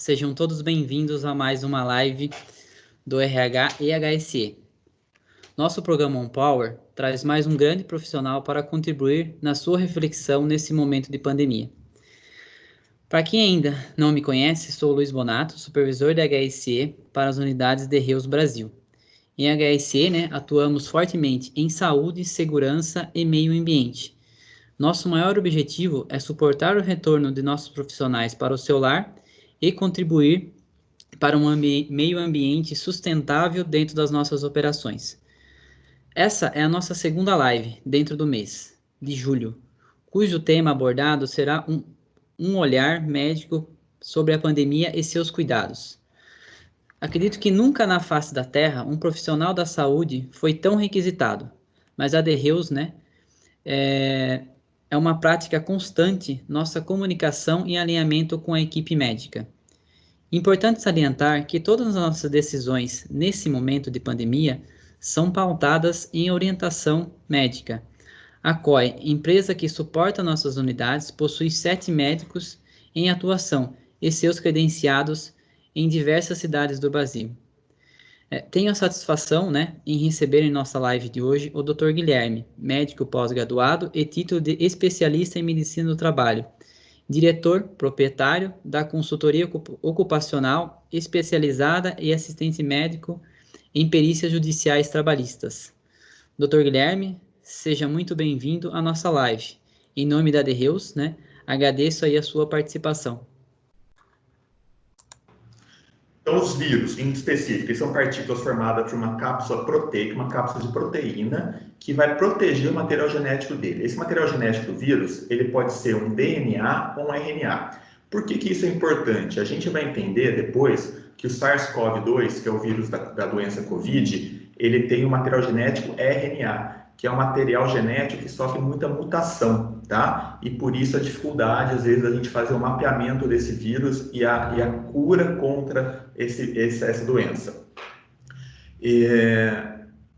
sejam todos bem-vindos a mais uma live do RH e HSE. Nosso programa On Power traz mais um grande profissional para contribuir na sua reflexão nesse momento de pandemia. Para quem ainda não me conhece, sou Luiz Bonato, supervisor da HSE para as unidades de Reus Brasil. Em HSE, atuamos fortemente em saúde, segurança e meio ambiente. Nosso maior objetivo é suportar o retorno de nossos profissionais para o seu lar e contribuir para um meio ambiente sustentável dentro das nossas operações. Essa é a nossa segunda live dentro do mês de julho, cujo tema abordado será um olhar médico sobre a pandemia e seus cuidados. Acredito que nunca na face da Terra um profissional da saúde foi tão requisitado, mas a de Reus, é uma prática constante nossa comunicação e alinhamento com a equipe médica. Importante salientar que todas as nossas decisões nesse momento de pandemia são pautadas em orientação médica. A COI, empresa que suporta nossas unidades, possui 7 médicos em atuação e seus credenciados em diversas cidades do Brasil. Tenho a satisfação em receber em nossa live de hoje o Dr. Guilherme, médico pós-graduado e título de especialista em medicina do trabalho, diretor proprietário da consultoria ocupacional especializada e assistente médico em perícias judiciais trabalhistas. Dr. Guilherme, seja muito bem-vindo à nossa live. Em nome da de Reus, agradeço aí a sua participação. Então, os vírus, em específico, são partículas formadas por uma cápsula proteica, uma cápsula de proteína, que vai proteger o material genético dele. Esse material genético do vírus, ele pode ser um DNA ou um RNA. Por que isso é importante? A gente vai entender depois que o SARS-CoV-2, que é o vírus da doença COVID, ele tem um material genético RNA, que é um material genético que sofre muita mutação, tá? E por isso a dificuldade, às vezes, da gente fazer o mapeamento desse vírus e a cura contra essa doença.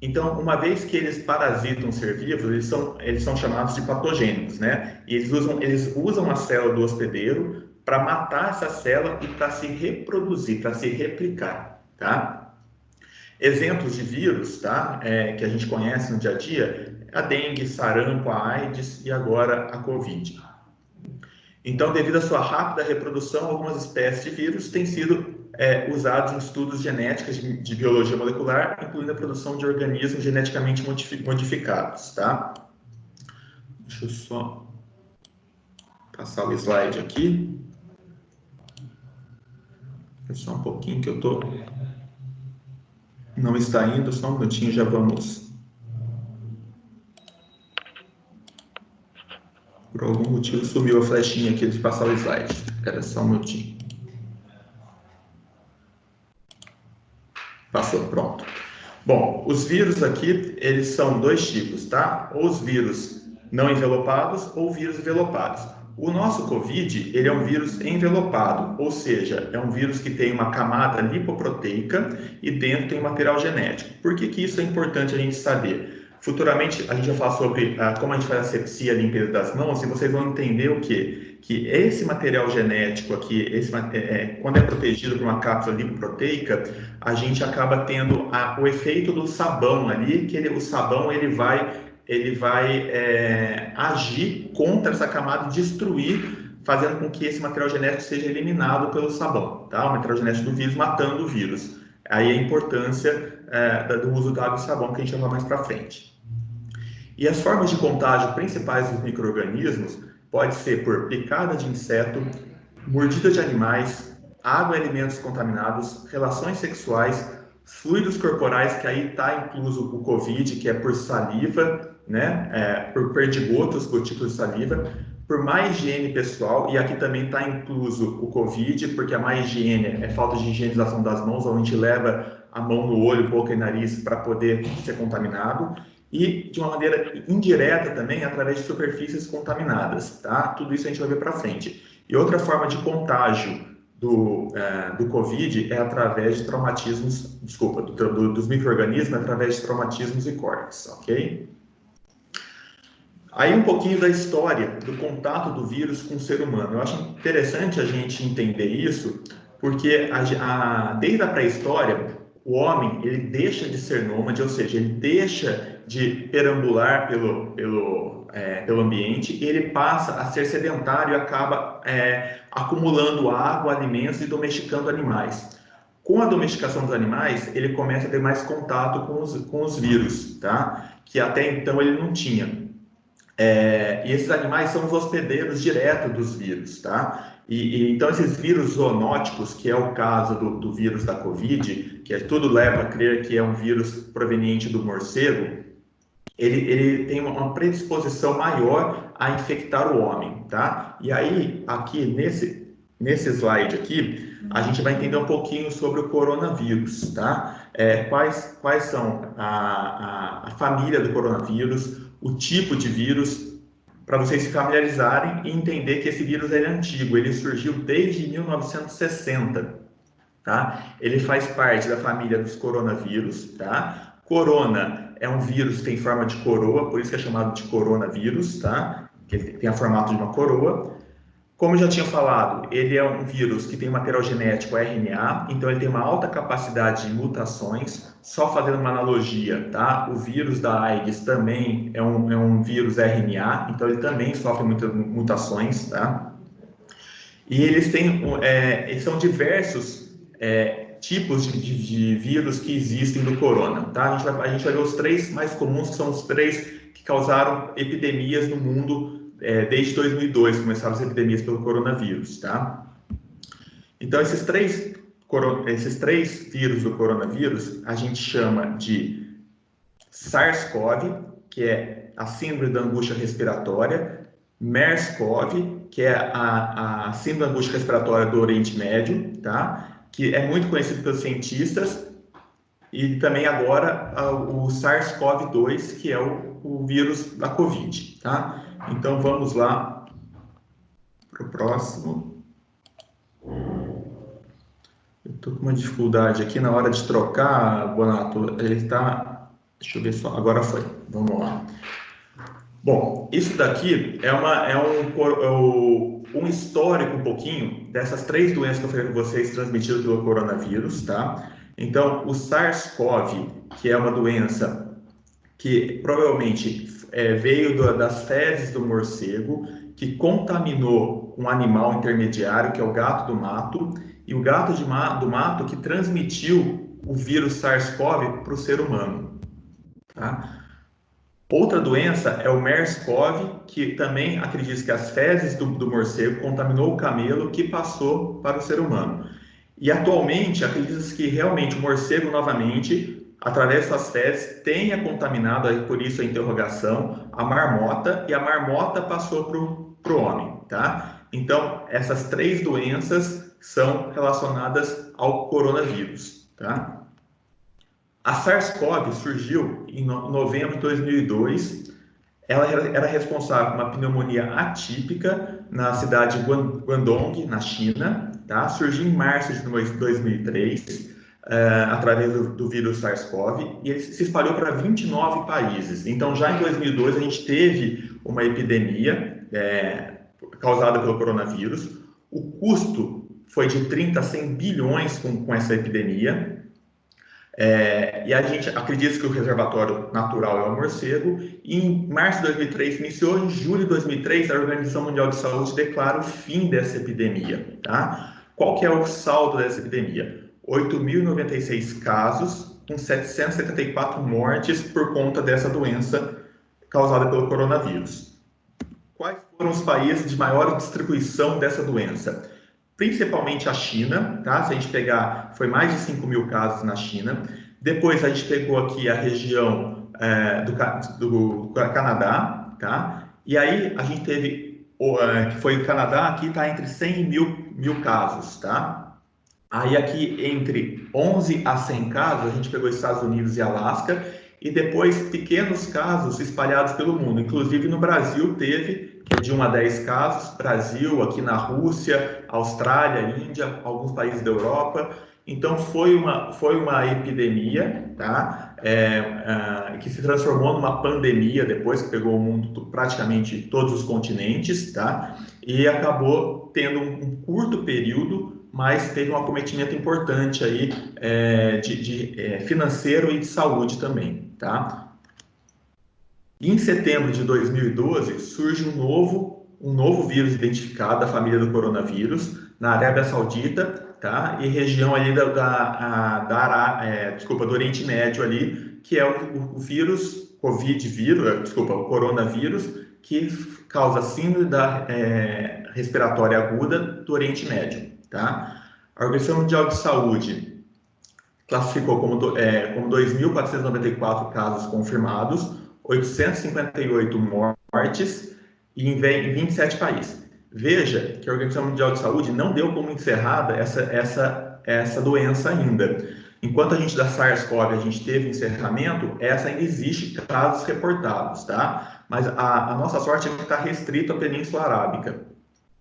Então, uma vez que eles parasitam o ser vivo, eles são chamados de patogênicos, E eles usam a célula do hospedeiro para matar essa célula e para se reproduzir, para se replicar, tá? Exemplos de vírus, que a gente conhece no dia a dia, a dengue, sarampo, a AIDS e agora a Covid. Então, devido à sua rápida reprodução, algumas espécies de vírus têm sido usados em estudos genéticos de biologia molecular, incluindo a produção de organismos geneticamente modificados, tá? Deixa eu só passar o slide aqui. Só um pouquinho que eu tô... Não está indo, só um minutinho, já vamos. Por algum motivo sumiu a flechinha aqui de passar o slide. Era só um minutinho. Passou, pronto. Bom, os vírus aqui, eles são dois tipos, tá? Ou os vírus não envelopados ou vírus envelopados. O nosso COVID, ele é um vírus envelopado, ou seja, é um vírus que tem uma camada lipoproteica e dentro tem material genético. Por que isso é importante a gente saber? Futuramente, a gente vai falar sobre como a gente faz a asepsia, a limpeza das mãos, e vocês vão entender o quê? Que esse material genético aqui, quando é protegido por uma cápsula lipoproteica, a gente acaba tendo o efeito do sabão ali, que o sabão ele vai agir contra essa camada e destruir, fazendo com que esse material genético seja eliminado pelo sabão, tá? O material genético do vírus matando o vírus. Aí a importância do uso da água e sabão que a gente vai falar mais para frente. E as formas de contágio principais dos micro-organismos pode ser por picada de inseto, mordida de animais, água e alimentos contaminados, relações sexuais, fluidos corporais, que aí está incluso o COVID, que é por saliva, por perdigotos, gotículas de saliva, por má higiene pessoal, e aqui também está incluso o COVID, porque a má higiene é falta de higienização das mãos, onde a gente leva a mão no olho, boca e nariz para poder ser contaminado, e de uma maneira indireta também, através de superfícies contaminadas, tá? Tudo isso a gente vai ver para frente. E outra forma de contágio do COVID é através de traumatismos, dos micro-organismos, através de traumatismos e cortes, ok? Aí um pouquinho da história do contato do vírus com o ser humano. Eu acho interessante a gente entender isso, Porque desde a pré-história, o homem ele deixa de ser nômade, ou seja, ele deixa de perambular pelo ambiente e ele passa a ser sedentário e acaba acumulando água, alimentos e domesticando animais. Com a domesticação dos animais, ele começa a ter mais contato com os vírus, tá? Que até então ele não tinha. E esses animais são os hospedeiros diretos dos vírus, tá? Então, esses vírus zoonóticos, que é o caso do vírus da Covid, que tudo leva a crer que é um vírus proveniente do morcego, ele tem uma predisposição maior a infectar o homem, tá? E aí, aqui nesse slide aqui, a gente vai entender um pouquinho sobre o coronavírus, tá? Quais são a família do coronavírus, o tipo de vírus, para vocês se familiarizarem e entender que esse vírus é antigo, ele surgiu desde 1960, tá? Ele faz parte da família dos coronavírus, tá? Corona é um vírus que tem forma de coroa, por isso que é chamado de coronavírus, tá? Que ele tem o formato de uma coroa. Como eu já tinha falado, ele é um vírus que tem material genético RNA, então ele tem uma alta capacidade de mutações. Só fazendo uma analogia, tá? O vírus da AIDS também é um vírus RNA, então ele também sofre muitas mutações, tá? E eles são diversos tipos de vírus que existem do corona, tá? A gente vai ver os três mais comuns, que são os três que causaram epidemias no mundo desde 2002, começaram as epidemias pelo coronavírus, tá? Então, esses três vírus do coronavírus, a gente chama de SARS-CoV, que é a síndrome da angústia respiratória, MERS-CoV, que é a síndrome da angústia respiratória do Oriente Médio, tá? Que é muito conhecido pelos cientistas, e também agora o SARS-CoV-2, que é o vírus da Covid, tá? Então, vamos lá para o próximo. Eu estou com uma dificuldade aqui na hora de trocar, Bonato. Ele está... Deixa eu ver só. Agora foi. Vamos lá. Bom, isso daqui é um histórico um pouquinho dessas três doenças que eu falei com vocês transmitidas pelo coronavírus, tá? Então, o SARS-CoV, que é uma doença que provavelmente veio das fezes do morcego, que contaminou um animal intermediário, que é o gato do mato, e o gato do mato que transmitiu o vírus SARS-CoV para o ser humano, tá? Outra doença é o MERS-CoV, que também acredita que as fezes do morcego contaminou o camelo, que passou para o ser humano. E atualmente acredita-se que realmente o morcego novamente, através de suas fezes, tenha contaminado, aí por isso a interrogação, a marmota, e a marmota passou para o homem, tá? Então, essas três doenças são relacionadas ao coronavírus, tá? A SARS-CoV surgiu em novembro de 2002. Ela era responsável por uma pneumonia atípica na cidade de Guangdong, na China, tá? Surgiu em março de 2003, através do vírus SARS-CoV, e ele se espalhou para 29 países. Então, já em 2002, a gente teve uma epidemia causada pelo coronavírus. O custo foi de 30 a 100 bilhões com essa epidemia. E a gente acredita que o reservatório natural é o morcego, e em março de 2003 iniciou, em julho de 2003 a Organização Mundial de Saúde declara o fim dessa epidemia, tá? Qual que é o saldo dessa epidemia? 8.096 casos, com 774 mortes por conta dessa doença causada pelo coronavírus. Quais foram os países de maior distribuição dessa doença? Principalmente a China, tá? Se a gente pegar, foi mais de 5.000 casos na China. Depois a gente pegou aqui a região do Canadá, tá? E aí a gente teve, que foi o Canadá, aqui está entre 100 e mil casos, tá? Aí aqui entre 11 a 100 casos, a gente pegou Estados Unidos e Alasca, e depois pequenos casos espalhados pelo mundo. Inclusive no Brasil teve de 1 a 10 casos, Brasil, aqui na Rússia, Austrália, Índia, alguns países da Europa. Então foi uma epidemia, tá? Que se transformou numa pandemia depois, que pegou o mundo, praticamente todos os continentes, tá? E acabou tendo um curto período mas teve um acometimento importante aí financeiro e de saúde também, tá? Em setembro de 2012, surge um novo vírus identificado da família do coronavírus na Arábia Saudita, tá? E região ali do Oriente Médio ali, que é o vírus, o coronavírus, que causa síndrome respiratória aguda do Oriente Médio, tá? A Organização Mundial de Saúde classificou como 2.494 casos confirmados, 858 mortes em 27 países. Veja que a Organização Mundial de Saúde não deu como encerrada essa doença ainda. Enquanto a gente da SARS-CoV a gente teve encerramento, essa ainda existe casos reportados, tá? Mas a nossa sorte é que está restrito à Península Arábica.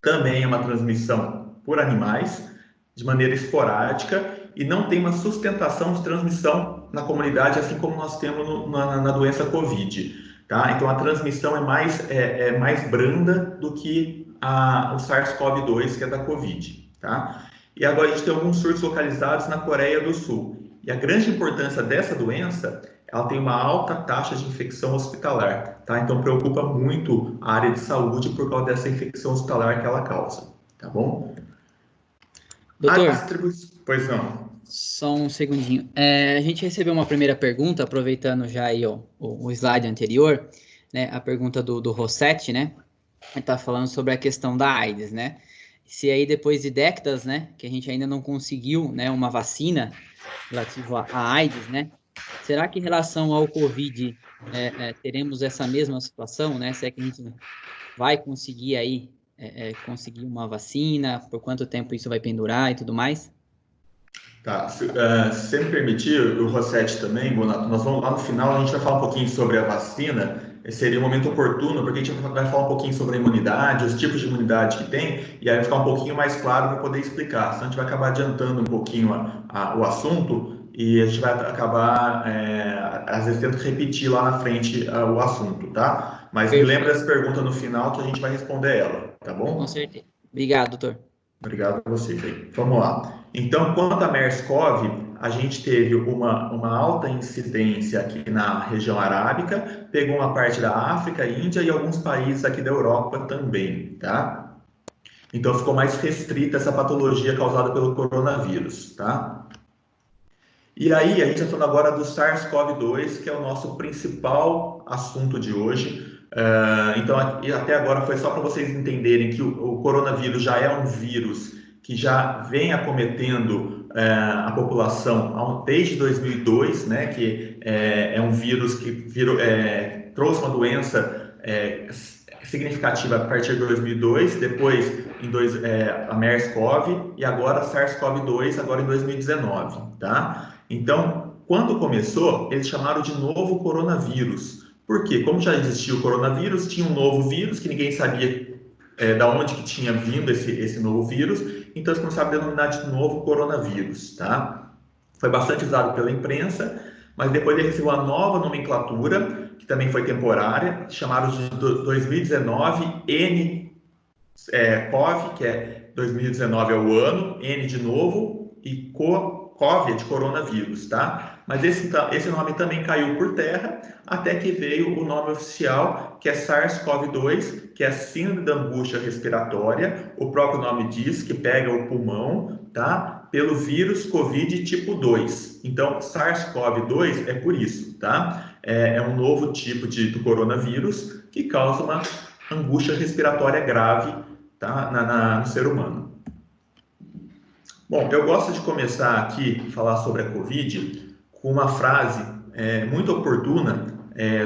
Também é uma transmissão por animais, de maneira esporádica, e não tem uma sustentação de transmissão na comunidade, assim como nós temos na doença Covid. Tá? Então, a transmissão é mais branda do que o SARS-CoV-2, que é da Covid. Tá? E agora a gente tem alguns surtos localizados na Coreia do Sul. E a grande importância dessa doença, ela tem uma alta taxa de infecção hospitalar. Tá? Então, preocupa muito a área de saúde por causa dessa infecção hospitalar que ela causa. Tá bom? Doutor, pois não. só um segundinho. A gente recebeu uma primeira pergunta, aproveitando já aí o slide anterior, né? A pergunta do Rossetti, né? Ele está falando sobre a questão da AIDS, né? Se aí depois de décadas, né, que a gente ainda não conseguiu, né, uma vacina relativa à AIDS, né? Será que em relação ao Covid teremos essa mesma situação, né? Se é que a gente vai conseguir aí conseguir uma vacina, por quanto tempo isso vai pendurar e tudo mais? Tá, se você me permitir, o Rossetti também, Bonato, nós vamos lá no final, a gente vai falar um pouquinho sobre a vacina, seria um momento oportuno, porque a gente vai falar um pouquinho sobre a imunidade, os tipos de imunidade que tem, e aí vai ficar um pouquinho mais claro para poder explicar, senão a gente vai acabar adiantando um pouquinho o assunto, e a gente vai acabar, às vezes, tendo que repetir lá na frente o assunto, tá? Mas me Perfeito. lembra essa pergunta no final que a gente vai responder ela, tá Com bom? certeza. Obrigado, doutor. Obrigado a vocês aí. Vamos lá. Então, quanto a MERS-CoV, a gente teve uma alta incidência aqui na região arábica, pegou uma parte da África, Índia e alguns países aqui da Europa também, tá? Então, ficou mais restrita essa patologia causada pelo coronavírus, tá? E aí, a gente está falando agora do SARS-CoV-2, que é o nosso principal assunto de hoje. Então, até agora foi só para vocês entenderem que o coronavírus já é um vírus que já vem acometendo a população desde 2002, né? Que é um vírus que trouxe uma doença significativa a partir de 2002, depois a MERS-CoV e agora a SARS-CoV-2, agora em 2019, tá? Então, quando começou, eles chamaram de novo coronavírus. Por quê? Como já existia o coronavírus, tinha um novo vírus que ninguém sabia da onde que tinha vindo esse novo vírus, então eles começaram a denominar de novo coronavírus, tá? Foi bastante usado pela imprensa, mas depois ele recebeu uma nova nomenclatura, que também foi temporária, chamaram de 2019 N-CoV, que é 2019 é o ano, N de novo, e COVID de coronavírus, tá? Mas esse nome também caiu por terra, até que veio o nome oficial, que é SARS-CoV-2, que é a síndrome da angústia respiratória. O próprio nome diz que pega o pulmão, tá? Pelo vírus COVID tipo 2. Então, SARS-CoV-2 é por isso, tá? É um novo tipo do coronavírus que causa uma angústia respiratória grave, tá? No ser humano. Bom, eu gosto de começar aqui a falar sobre a Covid com uma frase muito oportuna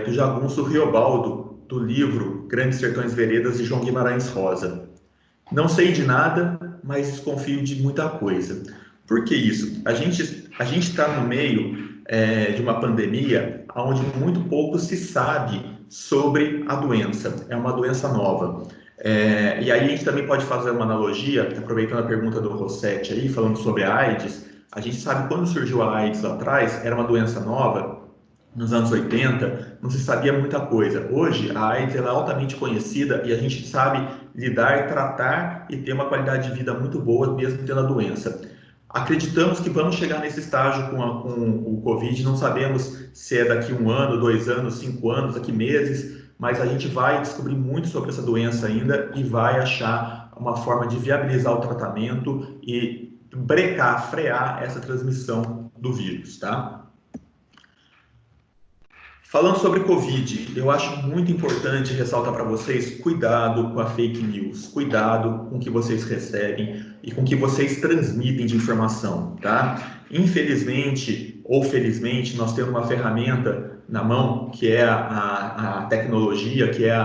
do Jagunço Riobaldo, do livro Grandes Sertões Veredas, de João Guimarães Rosa. Não sei de nada, mas desconfio de muita coisa. Por que isso? A gente está no meio de uma pandemia onde muito pouco se sabe sobre a doença. É uma doença nova. E aí a gente também pode fazer uma analogia, aproveitando a pergunta do Rossetti aí, falando sobre a AIDS. A gente sabe que quando surgiu a AIDS lá atrás, era uma doença nova, nos anos 80, não se sabia muita coisa. Hoje, a AIDS ela é altamente conhecida e a gente sabe lidar e tratar e ter uma qualidade de vida muito boa, mesmo tendo a doença. Acreditamos que vamos chegar nesse estágio com o Covid, não sabemos se é daqui 1 ano, 2 anos, 5 anos, daqui meses, mas a gente vai descobrir muito sobre essa doença ainda e vai achar uma forma de viabilizar o tratamento e brecar, frear essa transmissão do vírus, tá? Falando sobre Covid, eu acho muito importante ressaltar para vocês, cuidado com a fake news, cuidado com o que vocês recebem e com o que vocês transmitem de informação, tá? Infelizmente ou felizmente, nós temos uma ferramenta na mão, que é a tecnologia, que é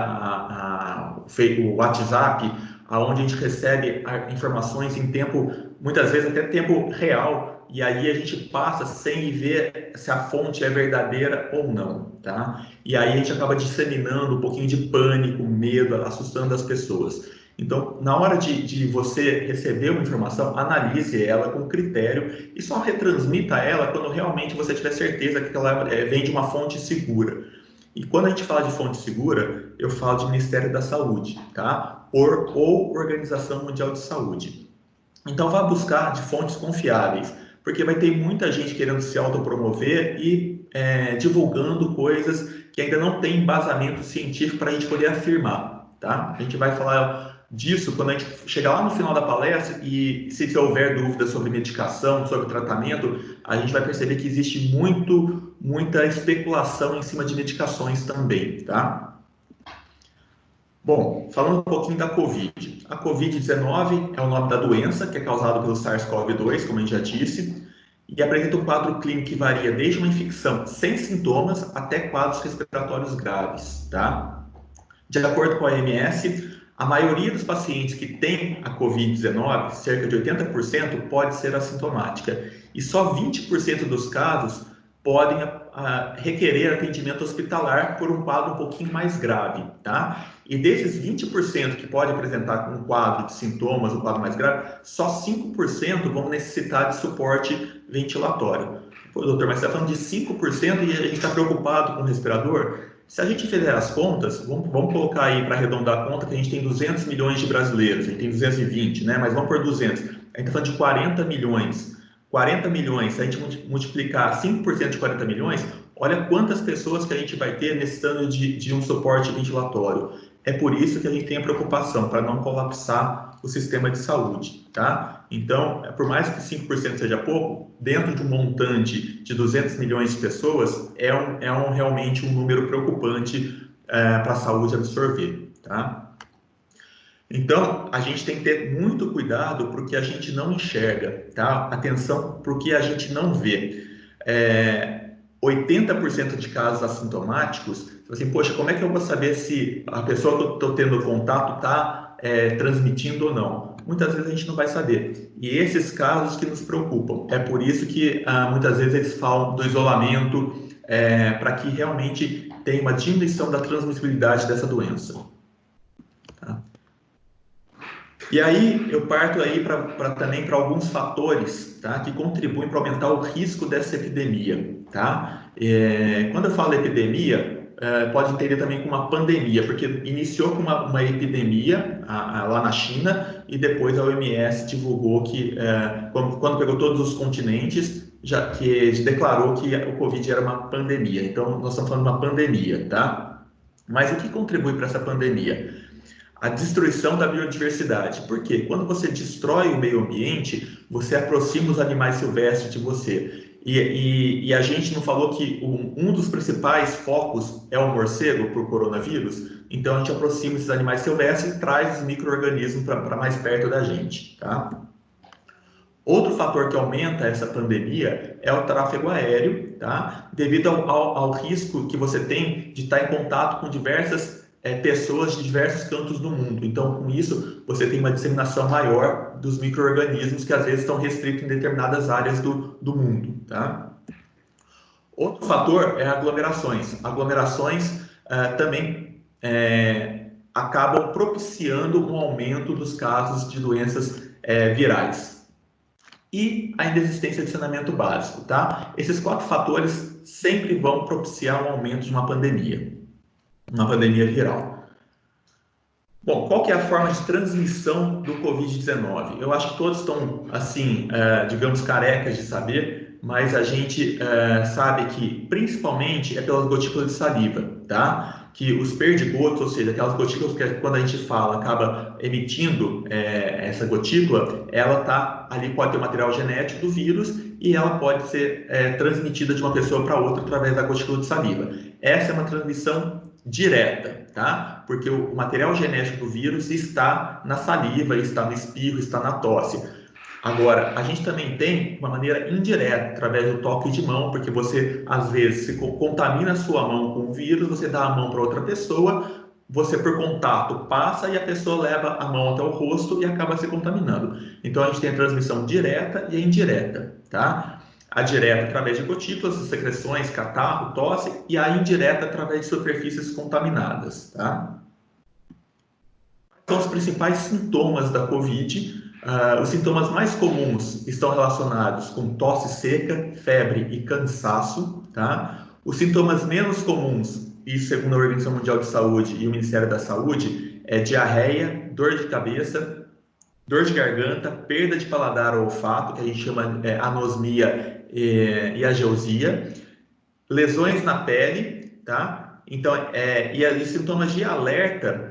o WhatsApp, onde a gente recebe informações em tempo, muitas vezes até tempo real, e aí a gente passa sem ver se a fonte é verdadeira ou não, tá? E aí a gente acaba disseminando um pouquinho de pânico, medo, assustando as pessoas. Então, na hora de você receber uma informação, analise ela com critério e só retransmita ela quando realmente você tiver certeza que ela vem de uma fonte segura. E quando a gente fala de fonte segura, eu falo de Ministério da Saúde, tá? Ou Organização Mundial de Saúde. Então, vá buscar de fontes confiáveis, porque vai ter muita gente querendo se autopromover e divulgando coisas que ainda não tem embasamento científico para a gente poder afirmar, tá? A gente vai falar disso quando a gente chegar lá no final da palestra e se houver dúvidas sobre medicação, sobre tratamento, a gente vai perceber que existe muita especulação em cima de medicações também, tá? Bom, falando um pouquinho da Covid. A Covid-19 é o nome da doença, que é causada pelo SARS-CoV-2, como a gente já disse, e apresenta um quadro clínico que varia desde uma infecção sem sintomas até quadros respiratórios graves, tá? De acordo com a OMS, a maioria dos pacientes que têm a Covid-19, cerca de 80%, pode ser assintomática, e só 20% dos casos podem requerer atendimento hospitalar por um quadro um pouquinho mais grave, tá? E desses 20% que pode apresentar um quadro de sintomas, um quadro mais grave, só 5% vão necessitar de suporte ventilatório. Pô, doutor, mas você está falando de 5% e a gente está preocupado com o respirador? Se a gente fizer as contas, vamos colocar aí para arredondar a conta que a gente tem 200 milhões de brasileiros, a gente tem 220, né? Mas vamos por 200. A gente está falando de 40 milhões. 40 milhões, se a gente multiplicar 5% de 40 milhões, olha quantas pessoas que a gente vai ter necessitando de um suporte ventilatório. É por isso que a gente tem a preocupação, para não colapsar o sistema de saúde, tá? Então, por mais que 5% seja pouco, dentro de um montante de 200 milhões de pessoas, realmente um número preocupante para a saúde absorver, tá? Então, a gente tem que ter muito cuidado porque a gente não enxerga, tá? Atenção porque a gente não vê. 80% de casos assintomáticos, assim, poxa, como é que eu vou saber se a pessoa que eu estou tendo contato está transmitindo ou não? Muitas vezes a gente não vai saber. E esses casos que nos preocupam. É por isso que muitas vezes eles falam do isolamento, para que realmente tenha uma diminuição da transmissibilidade dessa doença. Tá? E aí eu parto aí também para alguns fatores, tá, que contribuem para aumentar o risco dessa epidemia, tá? Quando eu falo epidemia, pode entender também como uma pandemia, porque iniciou com uma epidemia lá na China e depois a OMS divulgou que quando pegou todos os continentes, já que declarou que o Covid era uma pandemia. Então nós estamos falando de uma pandemia, tá? Mas o que contribui para essa pandemia? A destruição da biodiversidade. Por quê? Quando você destrói o meio ambiente, você aproxima os animais silvestres de você. E a gente não falou que um dos principais focos é o morcego para o coronavírus? Então a gente aproxima esses animais silvestres e traz os micro-organismos para mais perto da gente, tá? Outro fator que aumenta essa pandemia é o tráfego aéreo, tá? Devido ao risco que você tem de estar em contato com diversas pessoas de diversos cantos do mundo. Então, com isso, você tem uma disseminação maior dos micro-organismos que às vezes estão restritos em determinadas áreas do mundo, tá? Outro fator é aglomerações. Aglomerações também acabam propiciando um aumento dos casos de doenças virais. E a inexistência de saneamento básico, tá? Esses 4 fatores sempre vão propiciar um aumento de uma pandemia viral. Bom, qual que é a forma de transmissão do Covid-19? Eu acho que todos estão, assim, digamos, carecas de saber, mas a gente sabe que, principalmente, é pelas gotículas de saliva, tá? Que os perdigotos, ou seja, aquelas gotículas que quando a gente fala, acaba emitindo essa gotícula, ela tá ali, pode ter o material genético do vírus e ela pode ser transmitida de uma pessoa para outra através da gotícula de saliva. Essa é uma transmissão direta, tá? Porque o material genético do vírus está na saliva, está no espirro, está na tosse. Agora, a gente também tem uma maneira indireta, através do toque de mão, porque você, às vezes, se contamina a sua mão com o vírus, você dá a mão para outra pessoa, você, por contato, passa e a pessoa leva a mão até o rosto e acaba se contaminando. Então, a gente tem a transmissão direta e a indireta, tá? A direta através de gotículas, secreções, catarro, tosse, e a indireta através de superfícies contaminadas, tá? São os principais sintomas da COVID. Os sintomas mais comuns estão relacionados com tosse seca, febre e cansaço, tá? Os sintomas menos comuns, e segundo a Organização Mundial de Saúde e o Ministério da Saúde, é diarreia, dor de cabeça, dor de garganta, perda de paladar ou olfato, que a gente chama anosmia e ageusia, lesões na pele, tá? Então, e os sintomas de alerta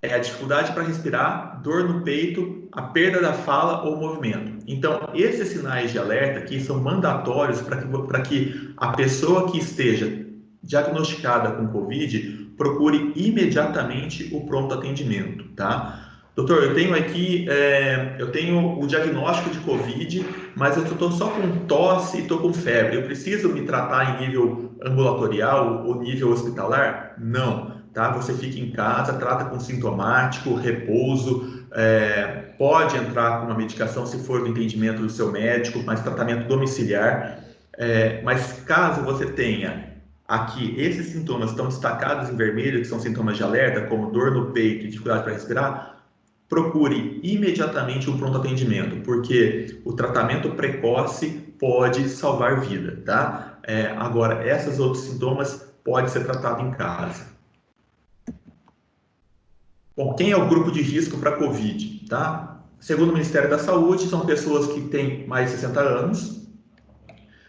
é a dificuldade para respirar, dor no peito, a perda da fala ou movimento. Então, esses sinais de alerta aqui são mandatórios para que a pessoa que esteja diagnosticada com Covid procure imediatamente o pronto atendimento, tá? Doutor, eu tenho aqui, eu tenho o diagnóstico de Covid, mas eu estou só com tosse e estou com febre. Eu preciso me tratar em nível ambulatorial ou nível hospitalar? Não. Tá? Você fica em casa, trata com sintomático, repouso, pode entrar com uma medicação se for do entendimento do seu médico, mas tratamento domiciliar. Mas caso você tenha aqui, esses sintomas estão destacados em vermelho, que são sintomas de alerta, como dor no peito e dificuldade para respirar, procure imediatamente um pronto atendimento, porque o tratamento precoce pode salvar vida, tá? Agora, esses outros sintomas podem ser tratados em casa. Bom, quem é o grupo de risco para COVID, tá? Segundo o Ministério da Saúde, são pessoas que têm mais de 60 anos,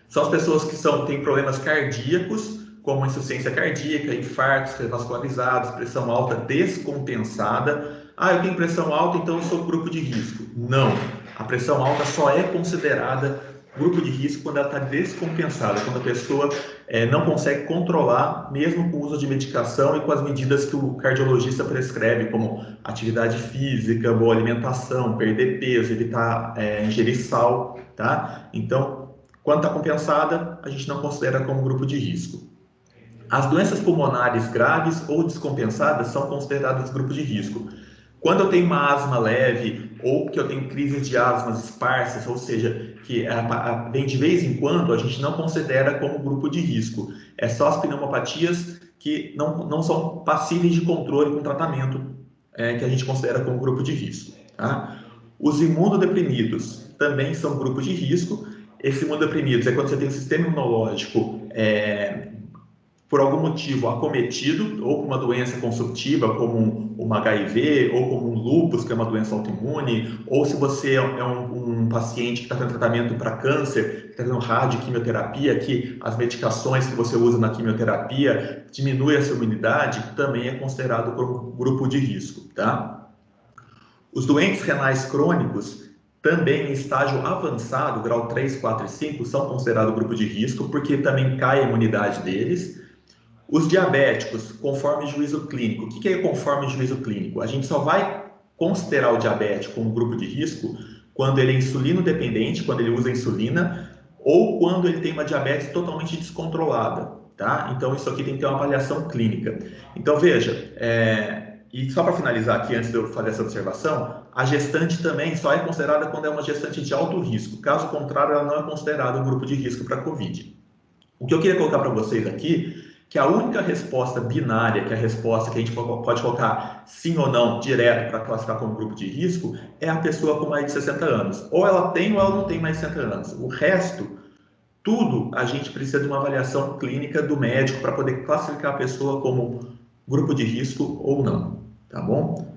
são as pessoas que têm problemas cardíacos, como insuficiência cardíaca, infartos revascularizados, pressão alta descompensada. Eu tenho pressão alta, então eu sou grupo de risco. Não, a pressão alta só é considerada grupo de risco quando ela está descompensada, quando a pessoa não consegue controlar, mesmo com o uso de medicação e com as medidas que o cardiologista prescreve, como atividade física, boa alimentação, perder peso, evitar ingerir sal, tá? Então, quando está compensada, a gente não considera como grupo de risco. As doenças pulmonares graves ou descompensadas são consideradas grupo de risco. Quando eu tenho uma asma leve ou que eu tenho crises de asmas esparsas, ou seja, que vem de vez em quando, a gente não considera como grupo de risco. É só as pneumopatias que não são passíveis de controle com tratamento que a gente considera como grupo de risco. Tá? Os imunodeprimidos também são grupo de risco. Esses imunodeprimidos é quando você tem o sistema imunológico por algum motivo acometido, ou com uma doença consumptiva, como um HIV, ou como um lúpus, que é uma doença autoimune, ou se você é um paciente que está fazendo tratamento para câncer, que está fazendo radioquimioterapia, que as medicações que você usa na quimioterapia diminuem a sua imunidade, também é considerado como grupo de risco, tá? Os doentes renais crônicos, também em estágio avançado, grau 3, 4 e 5, são considerados grupo de risco, porque também cai a imunidade deles. Os diabéticos, conforme juízo clínico. O que é conforme juízo clínico? A gente só vai considerar o diabético como grupo de risco quando ele é insulino dependente, quando ele usa insulina, ou quando ele tem uma diabetes totalmente descontrolada, tá? Então, isso aqui tem que ter uma avaliação clínica. Então, veja, e só para finalizar aqui, antes de eu fazer essa observação, a gestante também só é considerada quando é uma gestante de alto risco. Caso contrário, ela não é considerada um grupo de risco para COVID. O que eu queria colocar para vocês aqui, que a única resposta binária, que é a resposta que a gente pode colocar sim ou não direto para classificar como grupo de risco, é a pessoa com mais de 60 anos. Ou ela tem ou ela não tem mais de 60 anos. O resto, tudo a gente precisa de uma avaliação clínica do médico para poder classificar a pessoa como grupo de risco ou não, tá bom?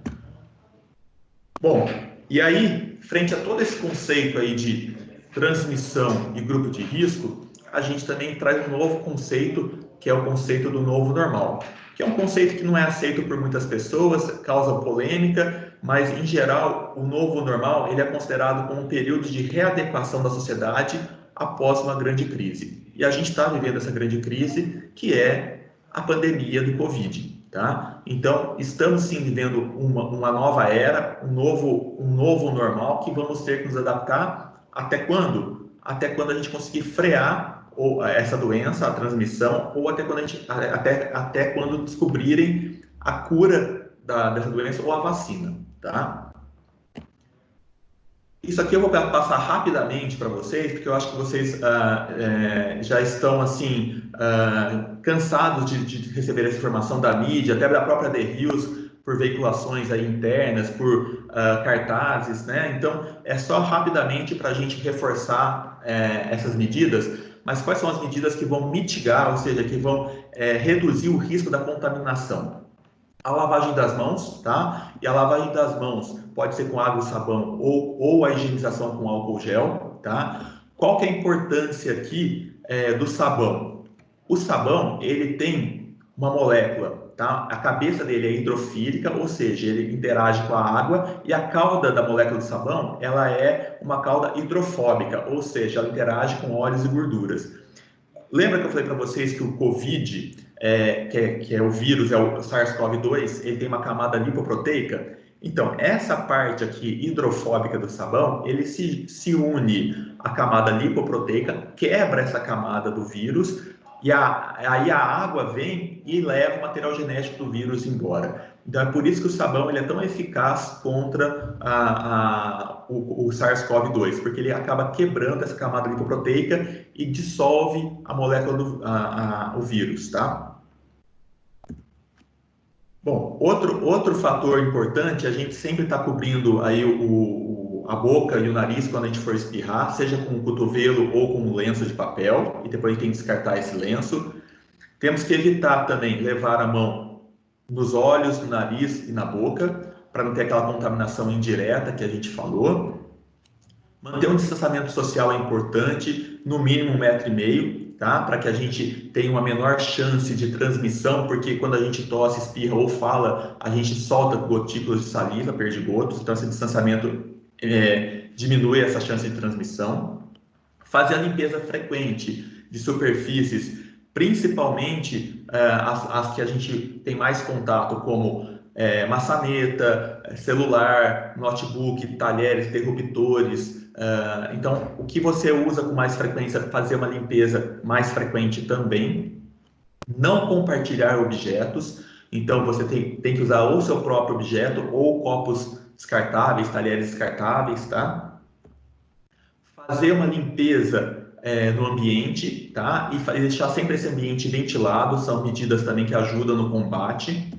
Bom, e aí, frente a todo esse conceito aí de transmissão e grupo de risco, a gente também traz um novo conceito, que é o conceito do novo normal, que é um conceito que não é aceito por muitas pessoas, causa polêmica, mas em geral o novo normal ele é considerado como um período de readequação da sociedade após uma grande crise. E a gente está vivendo essa grande crise, que é a pandemia do Covid. Tá? Então, estamos sim vivendo uma nova era, um novo normal que vamos ter que nos adaptar até quando? Até quando a gente conseguir frear essa doença, a transmissão, ou até quando descobrirem a cura dessa doença ou a vacina. Tá? Isso aqui eu vou passar rapidamente para vocês, porque eu acho que vocês já estão assim cansados de receber essa informação da mídia, até da própria The Hills, por veiculações aí internas, por cartazes, né? Então, é só rapidamente para a gente reforçar essas medidas. Mas quais são as medidas que vão mitigar, ou seja, que vão reduzir o risco da contaminação? A lavagem das mãos, tá? E a lavagem das mãos pode ser com água e sabão ou a higienização com álcool gel, tá? Qual que é a importância aqui do sabão? O sabão, ele tem uma molécula, tá? A cabeça dele é hidrofílica, ou seja, ele interage com a água, e a cauda da molécula de sabão, ela é uma cauda hidrofóbica, ou seja, ela interage com óleos e gorduras. Lembra que eu falei para vocês que o COVID, que é o vírus, é o SARS-CoV-2, ele tem uma camada lipoproteica? Então, essa parte aqui hidrofóbica do sabão, ele se une à camada lipoproteica, quebra essa camada do vírus, e aí a água vem e leva o material genético do vírus embora. Então, é por isso que o sabão ele é tão eficaz contra o SARS-CoV-2, porque ele acaba quebrando essa camada lipoproteica e dissolve a molécula o vírus, tá? Bom, outro fator importante, a gente sempre está cobrindo aí a boca e o nariz quando a gente for espirrar, seja com o cotovelo ou com um lenço de papel, e depois a gente tem que descartar esse lenço. Temos que evitar também levar a mão nos olhos, no nariz e na boca, para não ter aquela contaminação indireta que a gente falou. Manter um distanciamento social é importante, no mínimo 1,5 m, tá? Para que a gente tenha uma menor chance de transmissão, porque quando a gente tosse, espirra ou fala, a gente solta gotículas de saliva, perdigotos, então esse distanciamento diminui essa chance de transmissão. Fazer a limpeza frequente de superfícies, principalmente as que a gente tem mais contato, como maçaneta, celular, notebook, talheres, interruptores. Então, o que você usa com mais frequência, fazer uma limpeza mais frequente também. Não compartilhar objetos, então você tem que usar ou seu próprio objeto ou copos descartáveis, talheres descartáveis, tá? Fazer uma limpeza no ambiente, tá? E deixar sempre esse ambiente ventilado, são medidas também que ajudam no combate.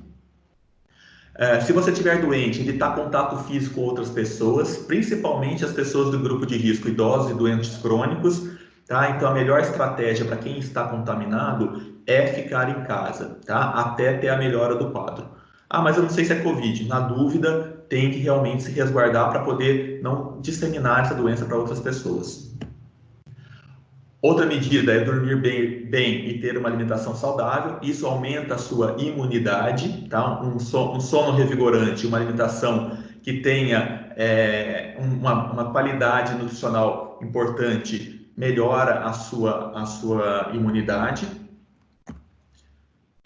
Se você estiver doente, evitar contato físico com outras pessoas, principalmente as pessoas do grupo de risco, idosos e doentes crônicos, tá? Então, a melhor estratégia para quem está contaminado é ficar em casa, tá? Até ter a melhora do quadro. Ah, mas eu não sei se é Covid. Na dúvida, tem que realmente se resguardar para poder não disseminar essa doença para outras pessoas. Outra medida é dormir bem e ter uma alimentação saudável. Isso aumenta a sua imunidade, tá? Um sono revigorante, uma alimentação que tenha uma qualidade nutricional importante, melhora a sua imunidade.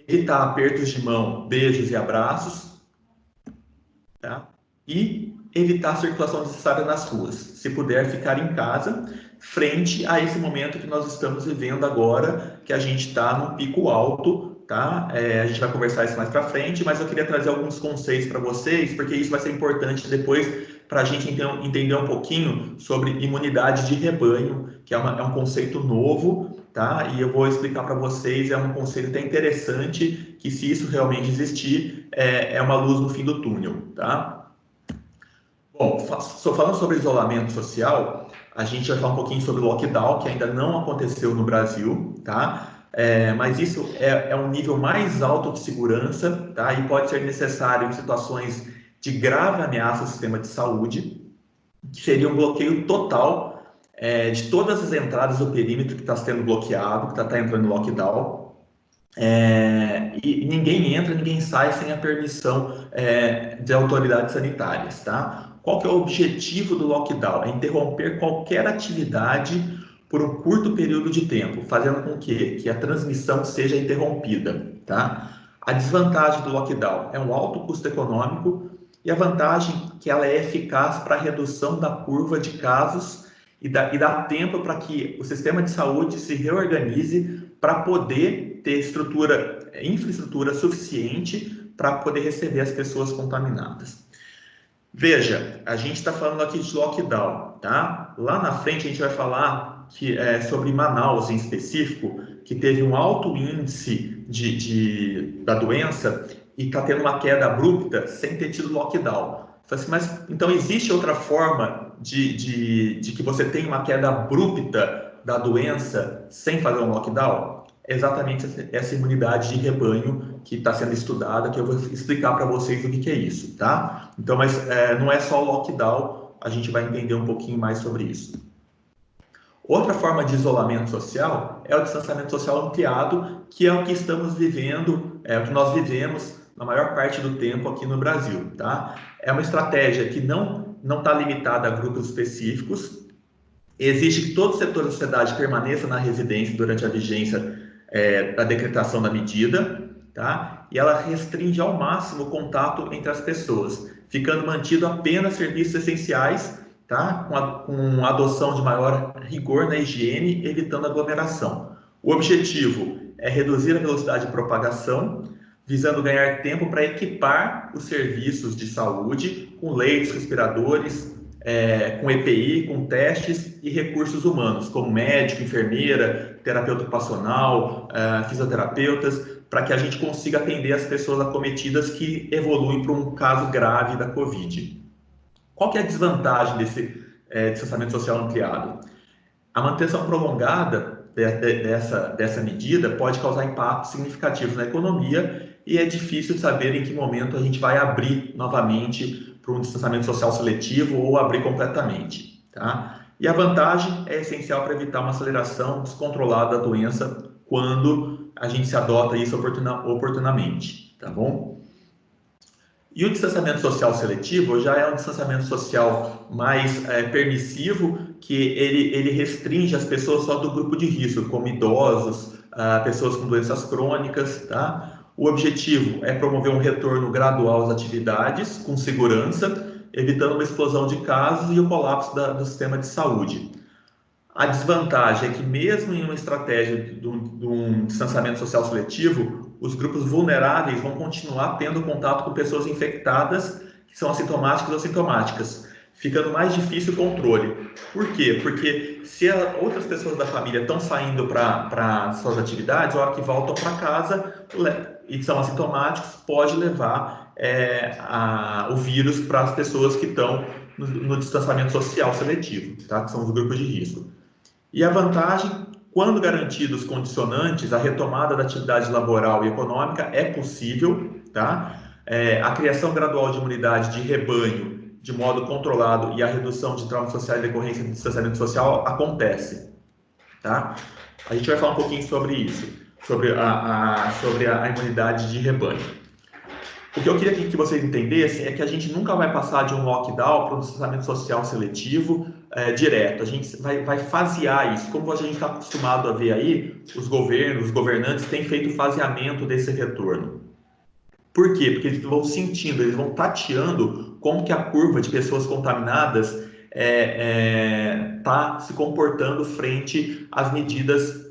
Evitar apertos de mão, beijos e abraços, tá? E evitar circulação desnecessária nas ruas. Se puder, ficar em casa, frente a esse momento que nós estamos vivendo agora, que a gente está num pico alto, tá? A gente vai conversar isso mais para frente, mas eu queria trazer alguns conceitos para vocês, porque isso vai ser importante depois para a gente entender um pouquinho sobre imunidade de rebanho, que é um conceito novo, tá? E eu vou explicar para vocês, é um conceito até interessante, que se isso realmente existir, é uma luz no fim do túnel, tá? Bom, falando sobre isolamento social, a gente vai falar um pouquinho sobre o lockdown, que ainda não aconteceu no Brasil, tá? Mas isso é um nível mais alto de segurança, tá? E pode ser necessário em situações de grave ameaça ao sistema de saúde, que seria um bloqueio total de todas as entradas do perímetro que está sendo bloqueado, que está entrando no lockdown. E ninguém entra, ninguém sai sem a permissão de autoridades sanitárias, tá? Qual que é o objetivo do lockdown? É interromper qualquer atividade por um curto período de tempo, fazendo com que a transmissão seja interrompida, tá? A desvantagem do lockdown é um alto custo econômico e a vantagem é que ela é eficaz para a redução da curva de casos e dá tempo para que o sistema de saúde se reorganize para poder ter infraestrutura suficiente para poder receber as pessoas contaminadas. Veja, a gente está falando aqui de lockdown, tá? Lá na frente a gente vai falar sobre Manaus em específico, que teve um alto índice da doença e está tendo uma queda abrupta sem ter tido lockdown. Mas então existe outra forma de que você tenha uma queda abrupta da doença sem fazer um lockdown? É exatamente essa imunidade de rebanho que está sendo estudada, que eu vou explicar para vocês o que é isso, tá? Então, mas não é só o lockdown, a gente vai entender um pouquinho mais sobre isso. Outra forma de isolamento social é o distanciamento social ampliado, que é o que estamos vivendo, é o que nós vivemos na maior parte do tempo aqui no Brasil, tá? É uma estratégia que não está limitada a grupos específicos, exige que todo o setor da sociedade permaneça na residência durante a vigência da decretação da medida, tá? E ela restringe ao máximo o contato entre as pessoas, ficando mantido apenas serviços essenciais, tá? Com a adoção de maior rigor na higiene, evitando aglomeração. O objetivo é reduzir a velocidade de propagação, visando ganhar tempo para equipar os serviços de saúde com leitos, respiradores, com EPI, com testes e recursos humanos, como médico, enfermeira, terapeuta ocupacional, fisioterapeutas, para que a gente consiga atender as pessoas acometidas que evoluem para um caso grave da Covid. Qual que é a desvantagem desse distanciamento social ampliado? A manutenção prolongada dessa medida pode causar impactos significativos na economia e é difícil de saber em que momento a gente vai abrir novamente para um distanciamento social seletivo ou abrir completamente, tá? E a vantagem é essencial para evitar uma aceleração descontrolada da doença quando a gente se adota isso oportunamente, tá bom? E o distanciamento social seletivo já é um distanciamento social mais permissivo, que ele restringe as pessoas só do grupo de risco, como idosos, pessoas com doenças crônicas, tá? O objetivo é promover um retorno gradual às atividades, com segurança, evitando uma explosão de casos e o colapso do sistema de saúde. A desvantagem é que, mesmo em uma estratégia de um distanciamento social seletivo, os grupos vulneráveis vão continuar tendo contato com pessoas infectadas, que são assintomáticas ou sintomáticas, ficando mais difícil o controle. Por quê? Porque se outras pessoas da família estão saindo para suas atividades, a hora que voltam para casa e são assintomáticos, pode levar o vírus para as pessoas que estão no distanciamento social seletivo, tá? Que são os grupos de risco. E a vantagem, quando garantidos condicionantes, a retomada da atividade laboral e econômica é possível, tá? A criação gradual de imunidade de rebanho de modo controlado e a redução de traumas sociais decorrência do distanciamento social acontece, tá? A gente vai falar um pouquinho sobre isso, sobre a imunidade de rebanho. O que eu queria que vocês entendessem é que a gente nunca vai passar de um lockdown para um distanciamento social seletivo direto. A gente vai fasear isso. Como a gente está acostumado a ver aí, os governantes têm feito faseamento desse retorno. Por quê? Porque eles vão sentindo, eles vão tateando como que a curva de pessoas contaminadas está se comportando frente às medidas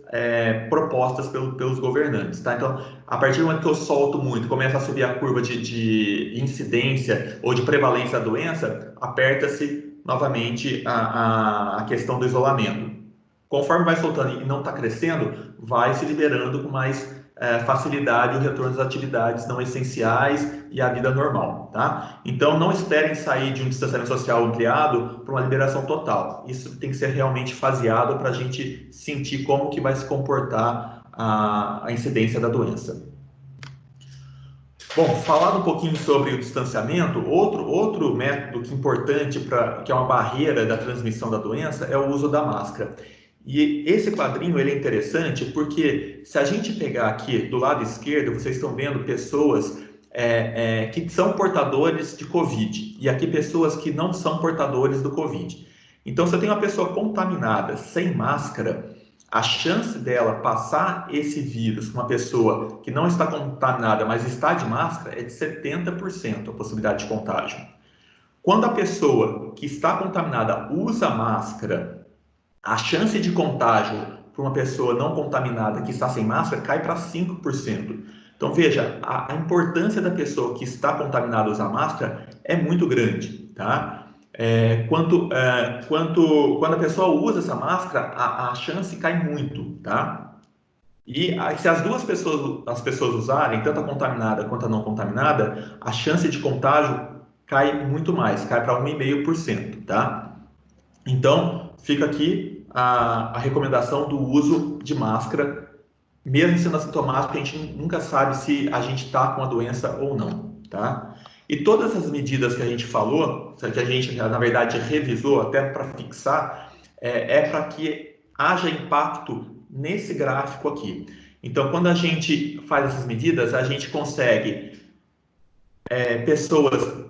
propostas pelos governantes, tá? Então, a partir do momento que eu solto muito, começa a subir a curva de incidência ou de prevalência da doença, aperta-se novamente a questão do isolamento. Conforme vai soltando e não está crescendo, vai se liberando com mais facilidade o retorno das atividades não essenciais e à vida normal, tá? Então, não esperem sair de um distanciamento social ampliado para uma liberação total. Isso tem que ser realmente faseado para a gente sentir como que vai se comportar a incidência da doença. Bom, falando um pouquinho sobre o distanciamento, outro método que é importante, que é uma barreira da transmissão da doença, é o uso da máscara. E esse quadrinho ele é interessante porque se a gente pegar aqui do lado esquerdo, vocês estão vendo pessoas que são portadores de Covid e aqui pessoas que não são portadores do Covid. Então, se eu tenho uma pessoa contaminada sem máscara, a chance dela passar esse vírus para uma pessoa que não está contaminada, mas está de máscara, é de 70% a possibilidade de contágio. Quando a pessoa que está contaminada usa máscara, a chance de contágio para uma pessoa não contaminada que está sem máscara cai para 5%. Então, veja, a importância da pessoa que está contaminada usar máscara é muito grande, tá? Quando a pessoa usa essa máscara, a chance cai muito, tá? E se as pessoas usarem, tanto a contaminada quanto a não contaminada, a chance de contágio cai muito mais, cai para 1,5%, tá? Então, fica aqui a recomendação do uso de máscara, mesmo sendo assintomático, a gente nunca sabe se a gente está com a doença ou não, tá? E todas as medidas que a gente falou, que a gente, na verdade, revisou até para fixar, para que haja impacto nesse gráfico aqui. Então, quando a gente faz essas medidas, a gente consegue pessoas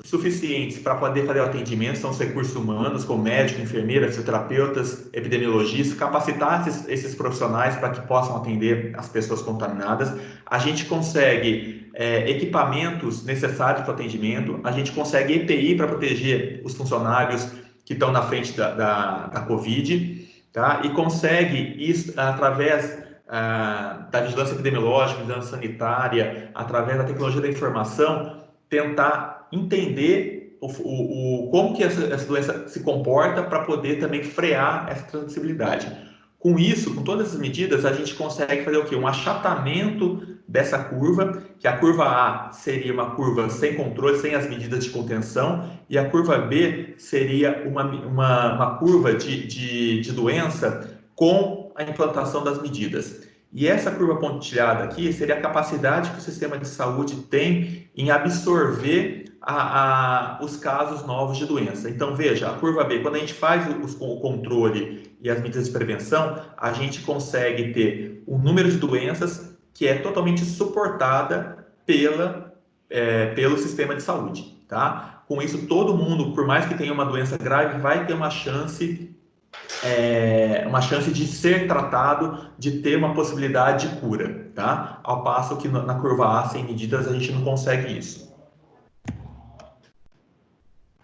suficientes para poder fazer o atendimento, são os recursos humanos, como médicos, enfermeiras, fisioterapeutas, epidemiologistas, capacitar esses profissionais para que possam atender as pessoas contaminadas. A gente consegue equipamentos necessários para o atendimento, a gente consegue EPI para proteger os funcionários que estão na frente da Covid, tá? E consegue isso através da vigilância epidemiológica, vigilância sanitária, através da tecnologia da informação, tentar entender como que essa doença se comporta para poder também frear essa transmissibilidade. Com isso, com todas essas medidas, a gente consegue fazer o quê? Um achatamento dessa curva, que a curva A seria uma curva sem controle, sem as medidas de contenção, e a curva B seria uma curva de doença com a implantação das medidas. E essa curva pontilhada aqui seria a capacidade que o sistema de saúde tem em absorver os casos novos de doença. Então, veja, a curva B, quando a gente faz o controle e as medidas de prevenção, a gente consegue ter um número de doenças que é totalmente suportada pelo sistema de saúde, tá? Com isso, todo mundo, por mais que tenha uma doença grave, vai ter uma chance de ser tratado, de ter uma possibilidade de cura, tá? Ao passo que na curva A, sem medidas, a gente não consegue isso.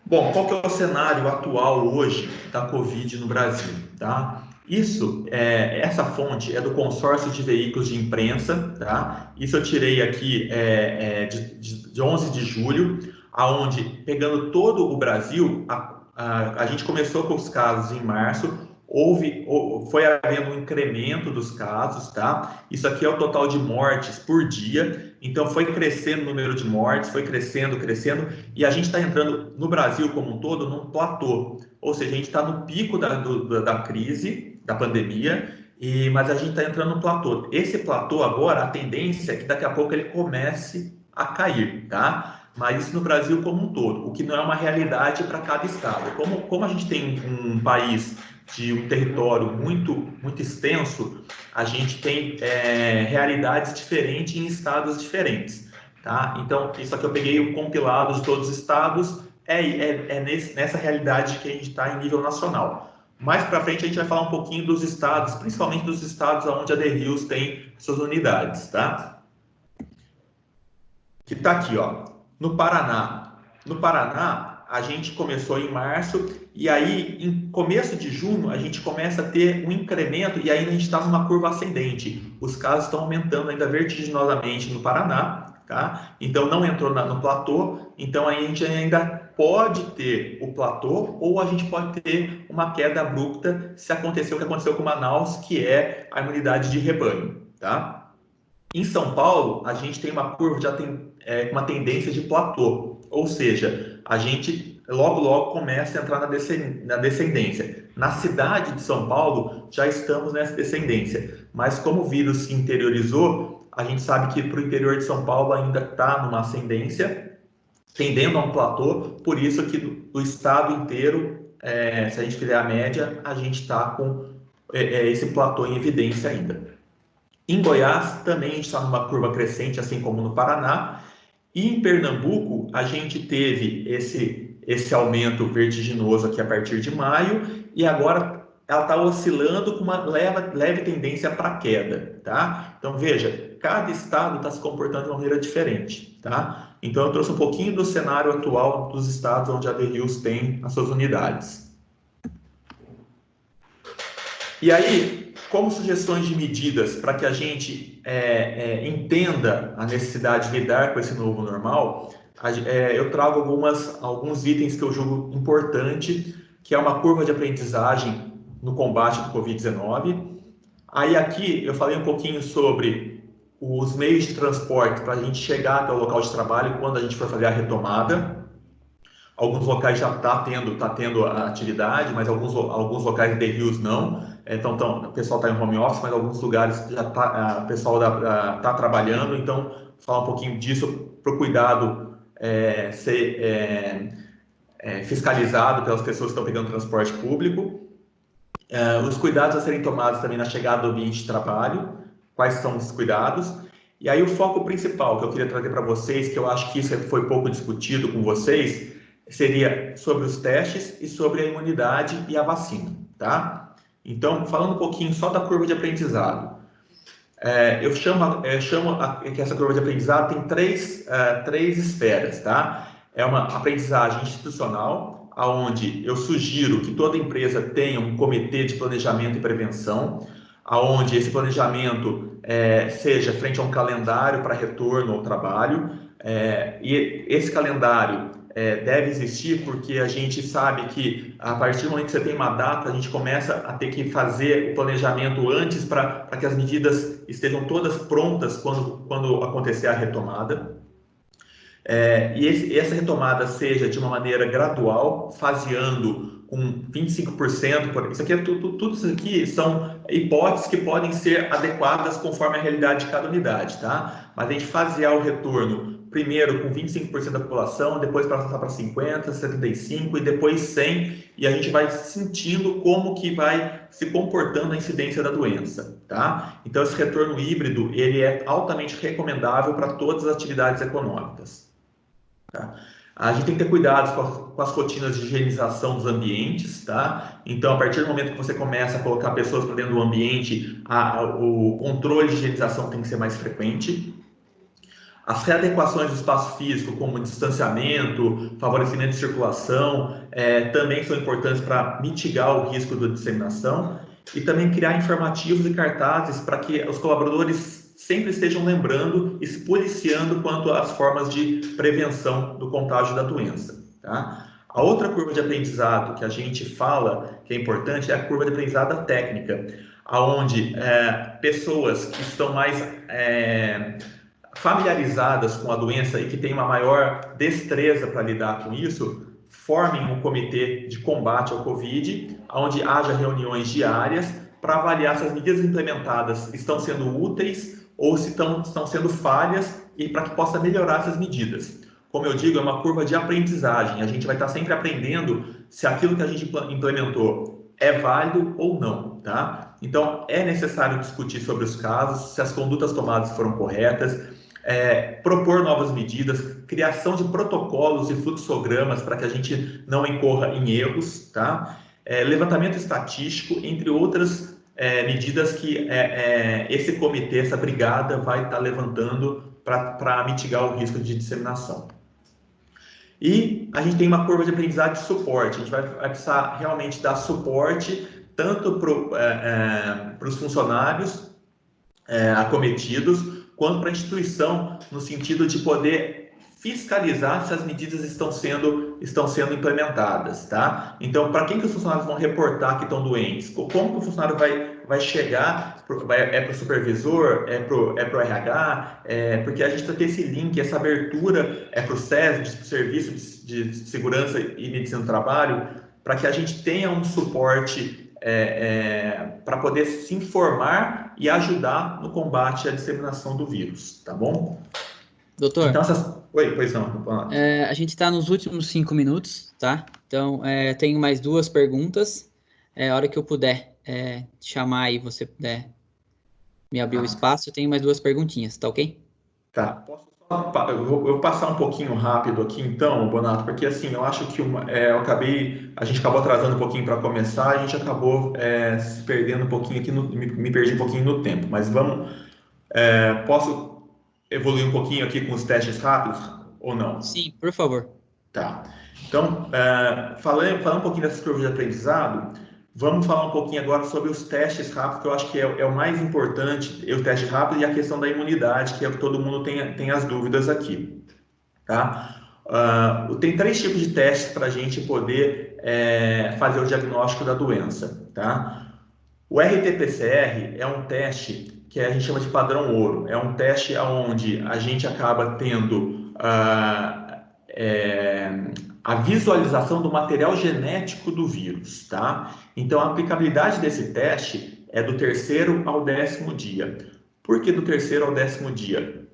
Bom, qual que é o cenário atual hoje da Covid no Brasil, tá? Essa fonte é do consórcio de veículos de imprensa, tá? Isso eu tirei aqui de 11 de julho, aonde, pegando todo o Brasil, a gente começou com os casos em março, foi havendo um incremento dos casos, tá? Isso aqui é o total de mortes por dia, então foi crescendo o número de mortes, foi crescendo, e a gente está entrando no Brasil como um todo num platô, ou seja, a gente está no pico da crise, da pandemia, mas a gente está entrando no platô. Esse platô agora, a tendência é que daqui a pouco ele comece a cair, tá? Mas isso no Brasil como um todo, o que não é uma realidade para cada estado. Como a gente tem um país de um território muito extenso, a gente tem realidades diferentes em estados diferentes, tá? Então, isso aqui eu peguei o compilado de todos os estados, nessa realidade que a gente está em nível nacional. Mais para frente a gente vai falar um pouquinho dos estados, principalmente dos estados onde a The Hills tem suas unidades, tá? Que está aqui, ó, no Paraná. No Paraná, a gente começou em março e aí, em começo de junho, a gente começa a ter um incremento e ainda a gente está numa curva ascendente. Os casos estão aumentando ainda vertiginosamente no Paraná, tá? Então, não entrou no platô, então a gente ainda pode ter o platô ou a gente pode ter uma queda abrupta se acontecer o que aconteceu com Manaus, que é a imunidade de rebanho, tá? Em São Paulo, a gente tem uma curva uma tendência de platô, ou seja, a gente logo começa a entrar na descendência. Na cidade de São Paulo, já estamos nessa descendência, mas como o vírus se interiorizou, a gente sabe que para o interior de São Paulo ainda está numa ascendência, tendendo a um platô, por isso que do estado inteiro, se a gente fizer a média, a gente está com esse platô em evidência ainda. Em Goiás, também está numa curva crescente, assim como no Paraná. E em Pernambuco, a gente teve esse aumento vertiginoso aqui a partir de maio, e agora ela está oscilando com uma leve tendência para queda, tá? Então, veja, cada estado está se comportando de uma maneira diferente, tá? Então, eu trouxe um pouquinho do cenário atual dos estados onde a The Hills tem as suas unidades. E aí, como sugestões de medidas para que a gente entenda a necessidade de lidar com esse novo normal, eu trago alguns itens que eu julgo importante, que é uma curva de aprendizagem no combate do Covid-19. Aí aqui eu falei um pouquinho sobre os meios de transporte para a gente chegar até o local de trabalho quando a gente for fazer a retomada. Alguns locais já tá tendo a atividade, mas alguns locais de rios não. Então, o pessoal está em home office, mas alguns lugares já o pessoal está trabalhando. Então, falar um pouquinho disso para o cuidado ser fiscalizado pelas pessoas que estão pegando transporte público. Os cuidados a serem tomados também na chegada do ambiente de trabalho. Quais são os cuidados? E aí o foco principal que eu queria trazer para vocês, que eu acho que isso foi pouco discutido com vocês, seria sobre os testes e sobre a imunidade e a vacina, tá? Então, falando um pouquinho só da curva de aprendizado. Eu chamo que essa curva de aprendizado tem três esferas, tá? É uma aprendizagem institucional, aonde eu sugiro que toda empresa tenha um comitê de planejamento e prevenção, aonde esse planejamento seja frente a um calendário para retorno ao trabalho, e esse calendário deve existir porque a gente sabe que a partir do momento que você tem uma data, a gente começa a ter que fazer o planejamento antes para que as medidas estejam todas prontas quando acontecer a retomada. Essa retomada seja de uma maneira gradual, faseando com 25%. Isso aqui tudo isso aqui são hipóteses que podem ser adequadas conforme a realidade de cada unidade, tá? Mas a gente fasear o retorno primeiro com 25% da população, depois passar para 50%, 75% e depois 100%, e a gente vai sentindo como que vai se comportando a incidência da doença, tá? Então, esse retorno híbrido, ele é altamente recomendável para todas as atividades econômicas. Tá? A gente tem que ter cuidado com as rotinas de higienização dos ambientes, tá? Então, a partir do momento que você começa a colocar pessoas para dentro do ambiente, o controle de higienização tem que ser mais frequente. As readequações do espaço físico, como distanciamento, favorecimento de circulação, também são importantes para mitigar o risco da disseminação e também criar informativos e cartazes para que os colaboradores sempre estejam lembrando e se policiando quanto às formas de prevenção do contágio da doença, tá? A outra curva de aprendizado que a gente fala que é importante é a curva de aprendizado técnica, aonde pessoas que estão mais familiarizadas com a doença e que têm uma maior destreza para lidar com isso, formem um comitê de combate ao Covid, onde haja reuniões diárias para avaliar se as medidas implementadas estão sendo úteis ou se estão sendo falhas e para que possa melhorar essas medidas. Como eu digo, é uma curva de aprendizagem. A gente vai estar sempre aprendendo se aquilo que a gente implementou é válido ou não, tá? Então, é necessário discutir sobre os casos, se as condutas tomadas foram corretas, propor novas medidas, criação de protocolos e fluxogramas para que a gente não incorra em erros, tá? Levantamento estatístico, entre outras medidas que esse comitê, essa brigada vai estar levantando para mitigar o risco de disseminação. E a gente tem uma curva de aprendizado de suporte, a gente vai precisar realmente dar suporte tanto para os funcionários acometidos, quanto para a instituição, no sentido de poder fiscalizar se as medidas estão sendo implementadas, tá? Então, para quem que os funcionários vão reportar que estão doentes? Como que o funcionário vai vai chegar, para o supervisor, é para o RH, porque a gente precisa ter esse link, essa abertura para o SES, para o Serviço de Segurança e Medicina do Trabalho, para que a gente tenha um suporte para poder se informar e ajudar no combate à disseminação do vírus, tá bom? Doutor, então, Oi, pois não. a gente está nos últimos 5 minutos, tá? Então, tenho mais 2 perguntas. A hora que eu puder te chamar e você puder me abrir o espaço, eu tenho mais 2 perguntinhas, tá ok? Tá. Eu vou passar um pouquinho rápido aqui, então, Bonato, porque assim, eu acho que a gente acabou atrasando um pouquinho para começar, a gente acabou se perdendo um pouquinho aqui, me perdi um pouquinho no tempo, mas posso evoluir um pouquinho aqui com os testes rápidos ou não? Sim, por favor. Tá. Então, falando um pouquinho dessas curvas de aprendizado, vamos falar um pouquinho agora sobre os testes rápidos, que eu acho que é o mais importante, o teste rápido e a questão da imunidade, que é o que todo mundo tem as dúvidas aqui. Tá? Tem 3 tipos de testes para a gente poder fazer o diagnóstico da doença. Tá? O RT-PCR é um teste que a gente chama de padrão ouro. É um teste onde a gente acaba tendo a visualização do material genético do vírus, tá? Então, a aplicabilidade desse teste é do 3º ao 10º dia. Por que do 3º ao 10º dia?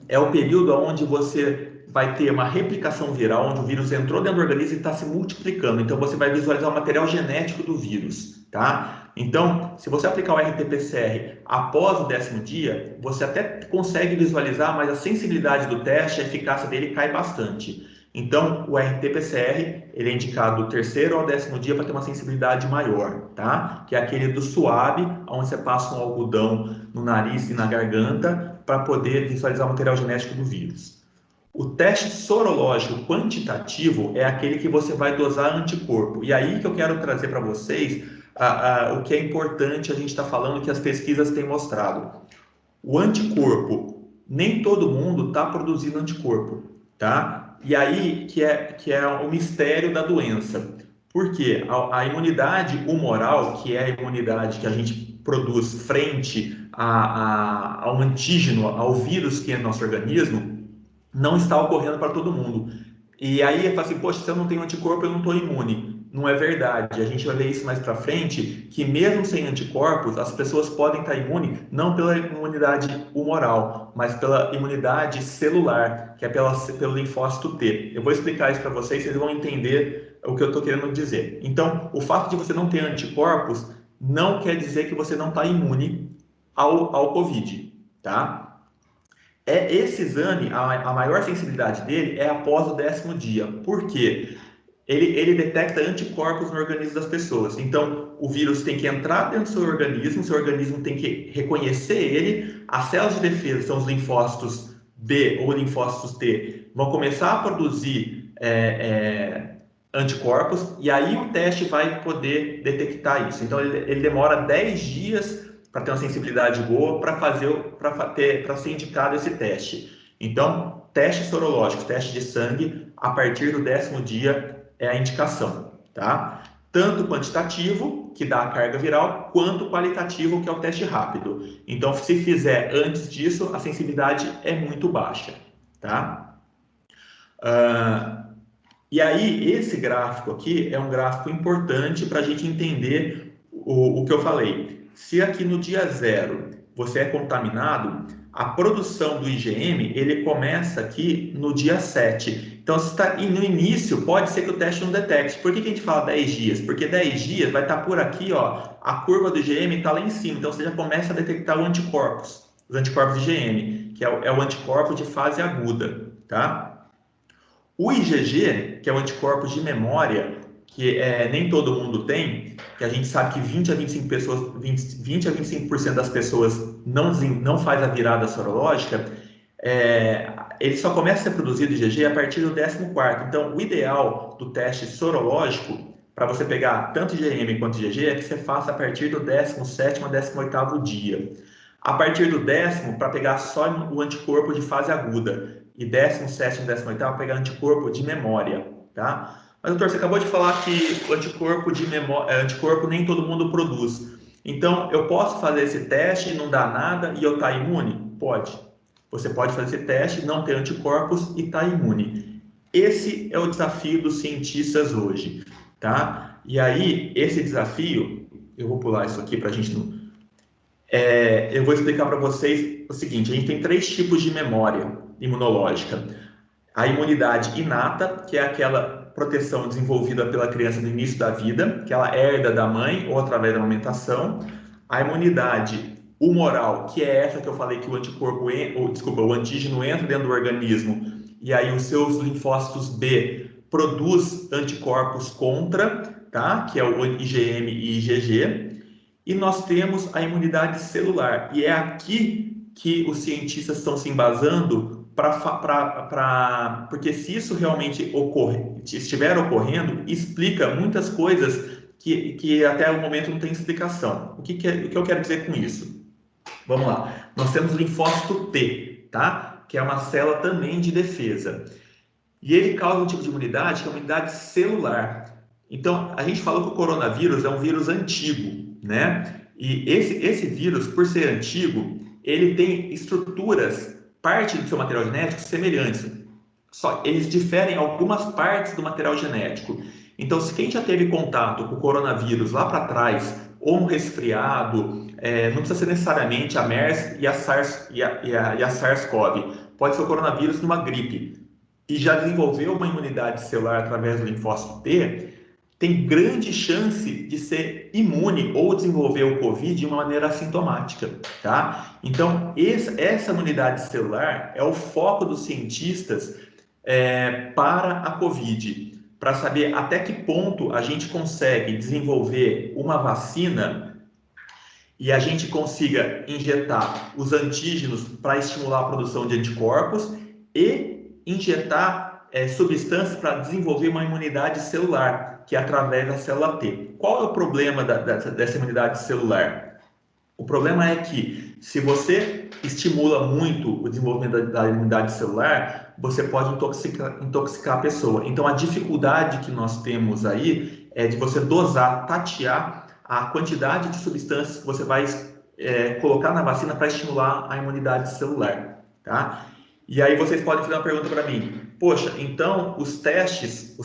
É o período onde você vai ter uma replicação viral, onde o vírus entrou dentro do organismo e está se multiplicando. Então, você vai visualizar o material genético do vírus, tá? Então, se você aplicar o RT-PCR após o 10º dia, você até consegue visualizar, mas a sensibilidade do teste, a eficácia dele cai bastante. Então, o RT-PCR, ele é indicado do 3º ao 10º dia para ter uma sensibilidade maior, tá? Que é aquele do suave, onde você passa um algodão no nariz e na garganta para poder visualizar o material genético do vírus. O teste sorológico quantitativo é aquele que você vai dosar anticorpo. E aí que eu quero trazer para vocês o que é importante a gente estar falando, que as pesquisas têm mostrado. O anticorpo, nem todo mundo está produzindo anticorpo, tá? E aí que é o mistério da doença. Porque a imunidade humoral, que é a imunidade que a gente produz frente ao antígeno, ao vírus que é no nosso organismo, não está ocorrendo para todo mundo. E aí fala assim, poxa, se eu não tenho anticorpo, eu não estou imune. Não é verdade. A gente vai ver isso mais para frente, que mesmo sem anticorpos, as pessoas podem estar imunes, não pela imunidade humoral, mas pela imunidade celular, que é pelo linfócito T. Eu vou explicar isso para vocês, vocês vão entender o que eu estou querendo dizer. Então, o fato de você não ter anticorpos não quer dizer que você não está imune ao COVID, tá? Esse exame, a maior sensibilidade dele é após o 10º dia. Por quê? Ele detecta anticorpos no organismo das pessoas. Então, o vírus tem que entrar dentro do seu organismo tem que reconhecer ele. As células de defesa, que são os linfócitos B ou linfócitos T, vão começar a produzir anticorpos, e aí o teste vai poder detectar isso. Então, ele demora 10 dias para ter uma sensibilidade boa para ser indicado esse teste. Então, teste sorológico, teste de sangue, a partir do 10º dia é a indicação, tá? Tanto quantitativo, que dá a carga viral, quanto qualitativo, que é o teste rápido. Então, se fizer antes disso, a sensibilidade é muito baixa, tá? E aí, esse gráfico aqui é um gráfico importante para a gente entender o que eu falei. Se aqui no dia 0 você é contaminado, a produção do IgM ele começa aqui no dia 7. Então, se está no início, pode ser que o teste não detecte. Por que a gente fala 10 dias? Porque 10 dias vai estar por aqui, ó, a curva do IgM está lá em cima. Então, você já começa a detectar os anticorpos IgM, que é o anticorpo de fase aguda, tá? O IgG, que é o anticorpo de memória, que nem todo mundo tem, que a gente sabe que 20 a 25% das pessoas não faz a virada sorológica, ele só começa a ser produzido IgG a partir do 14º. Então, o ideal do teste sorológico, para você pegar tanto IgM quanto IgG, é que você faça a partir do 17º a 18º dia. A partir do 10º, para pegar só o anticorpo de fase aguda. E 17º, 18º, pegar anticorpo de memória, tá? Mas, doutor, você acabou de falar que o anticorpo nem todo mundo produz. Então, eu posso fazer esse teste e não dar nada e eu estar imune? Pode. Você pode fazer esse teste, não ter anticorpos e estar imune. Esse é o desafio dos cientistas hoje, tá? E aí, esse desafio, eu vou pular isso aqui para a gente não... eu vou explicar para vocês o seguinte, a gente tem 3 tipos de memória imunológica. A imunidade inata, que é aquela proteção desenvolvida pela criança no início da vida, que ela herda da mãe ou através da amamentação. A imunidade humoral, que é essa que eu falei que o anticorpo, o antígeno entra dentro do organismo e aí os seus linfócitos B produz anticorpos contra, tá? Que é o IgM e IgG. E nós temos a imunidade celular. E é aqui que os cientistas estão se embasando porque se isso realmente estiver ocorrendo, explica muitas coisas que até o momento não tem explicação. O que eu quero dizer com isso? Vamos lá. Nós temos o linfócito T, tá? Que é uma célula também de defesa. E ele causa um tipo de imunidade que é a imunidade celular. Então, a gente falou que o coronavírus é um vírus antigo, né? E esse vírus, por ser antigo, ele tem estruturas, parte do seu material genético semelhantes. Só eles diferem algumas partes do material genético. Então, se quem já teve contato com o coronavírus lá para trás, ou um resfriado, não precisa ser necessariamente a MERS e a SARS-CoV, pode ser o coronavírus numa gripe, e já desenvolveu uma imunidade celular através do linfócito T, tem grande chance de ser imune ou desenvolver o COVID de uma maneira assintomática, tá? Então, essa imunidade celular é o foco dos cientistas para a COVID, para saber até que ponto a gente consegue desenvolver uma vacina e a gente consiga injetar os antígenos para estimular a produção de anticorpos e injetar substâncias para desenvolver uma imunidade celular, que é através da célula T. Qual é o problema dessa imunidade celular? O problema é que, se você estimula muito o desenvolvimento da imunidade celular, você pode intoxicar a pessoa. Então, a dificuldade que nós temos aí é de você dosar, tatear a quantidade de substâncias que você vai colocar na vacina para estimular a imunidade celular, tá? E aí vocês podem fazer uma pergunta para mim. Poxa, então os testes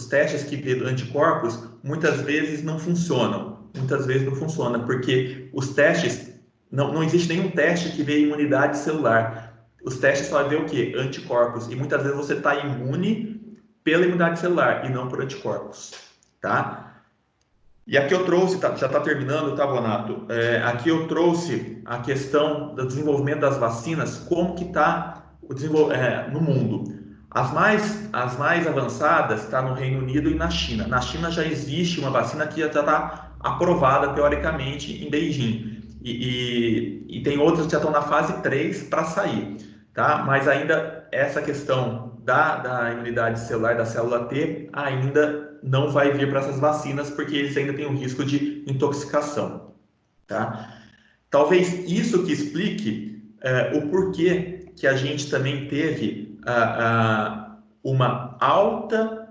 que dão anticorpos, muitas vezes não funcionam. Muitas vezes não funciona, porque os testes, não existe nenhum teste que vê imunidade celular. Os testes só vê o quê? Anticorpos. E muitas vezes você está imune pela imunidade celular e não por anticorpos, tá? E aqui eu trouxe, já está terminando, tá, Bonato? Aqui eu trouxe a questão do desenvolvimento das vacinas, como que está no mundo. As mais avançadas estão no Reino Unido e na China. Na China já existe uma vacina que já está aprovada, teoricamente, em Beijing. E tem outras que já estão na fase 3 para sair, tá? Mas ainda essa questão da imunidade celular, da célula T, ainda não vai vir para essas vacinas, porque eles ainda têm um risco de intoxicação, tá? Talvez isso que explique o porquê que a gente também teve uma alta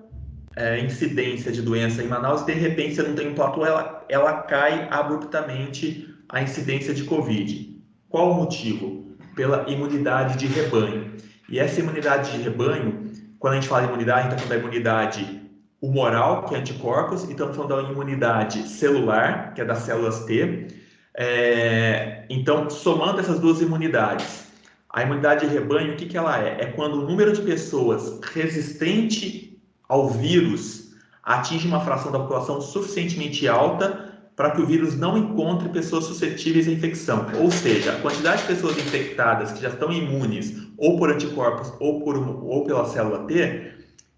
incidência de doença em Manaus, e de repente você não tem um platô, ela cai abruptamente a incidência de Covid. Qual o motivo? Pela imunidade de rebanho. E essa imunidade de rebanho, quando a gente fala de imunidade, a gente está falando da imunidade humoral, que é anticorpos, e estamos falando da imunidade celular, que é das células T. Então, somando essas duas imunidades, a imunidade de rebanho, o que ela é? É quando o número de pessoas resistente ao vírus atinge uma fração da população suficientemente alta para que o vírus não encontre pessoas suscetíveis à infecção. Ou seja, a quantidade de pessoas infectadas que já estão imunes, ou por anticorpos, ou pela célula T,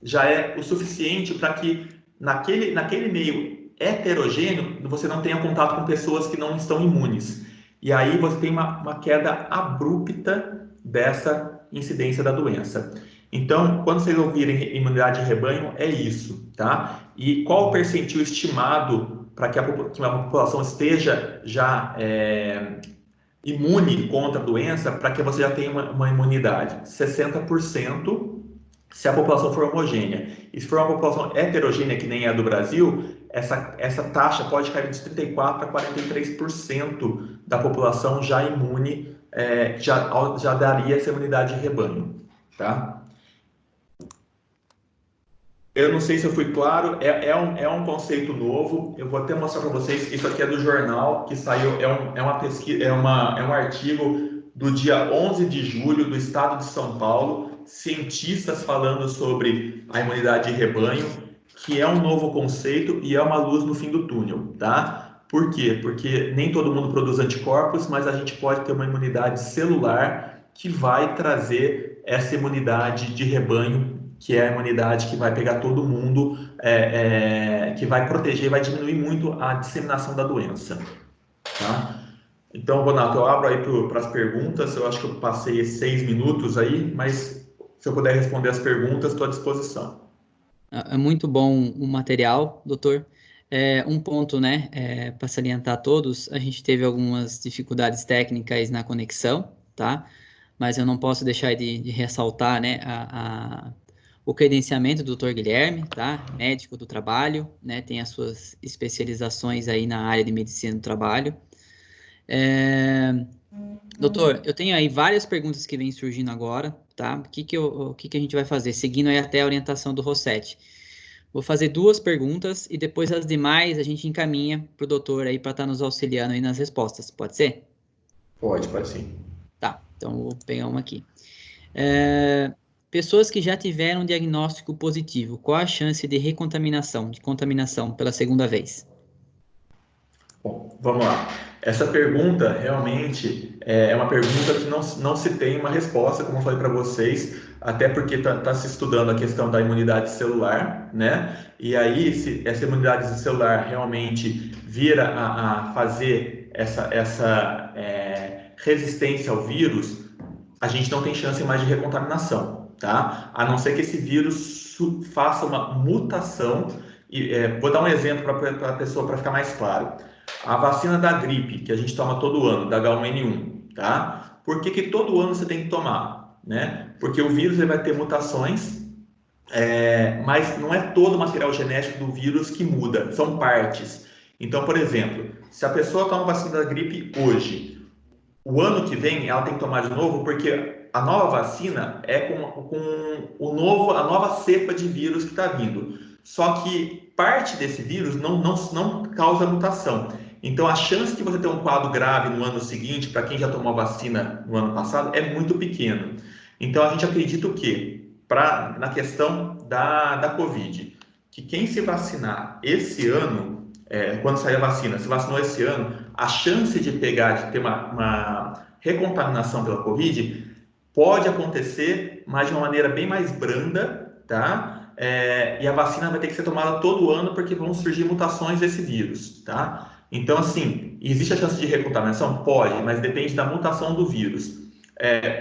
já é o suficiente para que naquele meio heterogêneo você não tenha contato com pessoas que não estão imunes. E aí você tem uma queda abrupta dessa incidência da doença. Então, quando vocês ouvirem imunidade de rebanho, é isso, tá? E qual o percentil estimado para que a população esteja já imune contra a doença, para que você já tenha uma imunidade? 60%, se a população for homogênea. E se for uma população heterogênea, que nem é a do Brasil, essa taxa pode cair de 34% a 43% da população já imune, já daria essa imunidade de rebanho, tá? Eu não sei se eu fui claro, é um conceito novo, eu vou até mostrar para vocês, isso aqui é do jornal, que saiu, é uma pesquisa, é um artigo do dia 11 de julho do estado de São Paulo, cientistas falando sobre a imunidade de rebanho, que é um novo conceito e é uma luz no fim do túnel, tá? Por quê? Porque nem todo mundo produz anticorpos, mas a gente pode ter uma imunidade celular que vai trazer essa imunidade de rebanho, que é a imunidade que vai pegar todo mundo, que vai proteger, vai diminuir muito a disseminação da doença, tá? Então, Bonato, eu abro aí para as perguntas. Eu acho que eu passei 6 minutos aí, mas se eu puder responder as perguntas, estou à disposição. É muito bom o material, doutor. Um ponto, né, para salientar a todos, a gente teve algumas dificuldades técnicas na conexão, tá? Mas eu não posso deixar de ressaltar, né, o credenciamento do doutor Guilherme, tá? Médico do trabalho, né? Tem as suas especializações aí na área de medicina do trabalho. Doutor, eu tenho aí várias perguntas que vêm surgindo agora, tá? O que que a gente vai fazer? Seguindo aí até a orientação do Rossetti. Vou fazer duas perguntas e depois as demais a gente encaminha para o doutor aí para estar nos auxiliando aí nas respostas. Pode ser? Pode sim. Tá, então vou pegar uma aqui. É, Pessoas que já tiveram um diagnóstico positivo, qual a chance de recontaminação, de contaminação pela segunda vez? Bom, vamos lá. Essa pergunta realmente é uma pergunta que não se tem uma resposta, como eu falei para vocês, até porque está se estudando a questão da imunidade celular, né? E aí, se essa imunidade celular realmente vira a fazer essa resistência ao vírus, a gente não tem chance mais de recontaminação, tá? A não ser que esse vírus faça uma mutação. Vou dar um exemplo para a pessoa, para ficar mais claro. A vacina da gripe, que a gente toma todo ano, da H1N1, tá? Por que todo ano você tem que tomar, né? Porque o vírus ele vai ter mutações, mas não é todo o material genético do vírus que muda, são partes. Então, por exemplo, se a pessoa toma vacina da gripe hoje, o ano que vem ela tem que tomar de novo, porque a nova vacina é com a nova cepa de vírus que está vindo. Só que parte desse vírus não causa mutação. Então, a chance de você ter um quadro grave no ano seguinte, para quem já tomou a vacina no ano passado, é muito pequeno. Então, a gente acredita o quê? Na questão da Covid, que quem se vacinar esse ano, quando sair a vacina, se vacinou esse ano, a chance de ter uma recontaminação pela Covid pode acontecer, mas de uma maneira bem mais branda, tá? E a vacina vai ter que ser tomada todo ano porque vão surgir mutações desse vírus, tá? Então, assim, existe a chance de recontaminação? Pode, mas depende da mutação do vírus.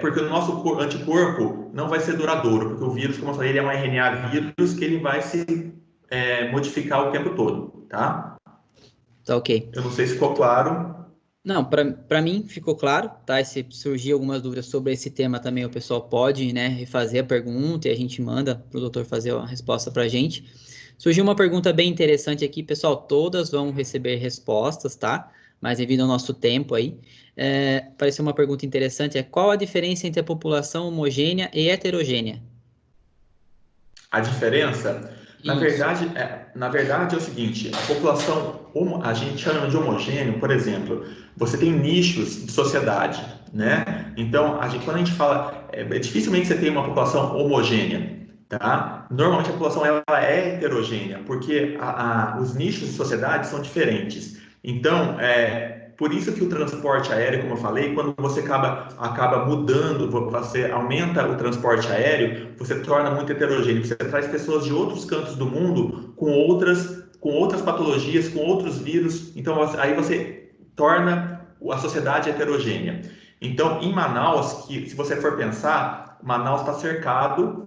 Porque o nosso anticorpo não vai ser duradouro, porque o vírus, como eu falei, ele é um RNA vírus que ele vai se modificar o tempo todo, tá? Tá ok. Eu não sei se ficou claro. Não, para mim ficou claro, tá? E se surgir algumas dúvidas sobre esse tema também, o pessoal pode, né, refazer a pergunta e a gente manda para o doutor fazer a resposta para a gente. Surgiu uma pergunta bem interessante aqui, pessoal. Todas vão receber respostas, tá? Mas devido ao nosso tempo aí, apareceu uma pergunta interessante: qual a diferença entre a população homogênea e heterogênea? A diferença, Isso. na verdade é o seguinte, a população, a gente chama de homogêneo, por exemplo, você tem nichos de sociedade, né? Então, quando a gente fala, dificilmente você tem uma população homogênea, tá? Normalmente a população ela é heterogênea, porque os nichos de sociedade são diferentes. Então, por isso que o transporte aéreo, como eu falei, quando você acaba mudando, você aumenta o transporte aéreo, você torna muito heterogêneo. Você traz pessoas de outros cantos do mundo com outras patologias, com outros vírus. Então, aí você torna a sociedade heterogênea. Então, em Manaus, que se você for pensar, Manaus está cercado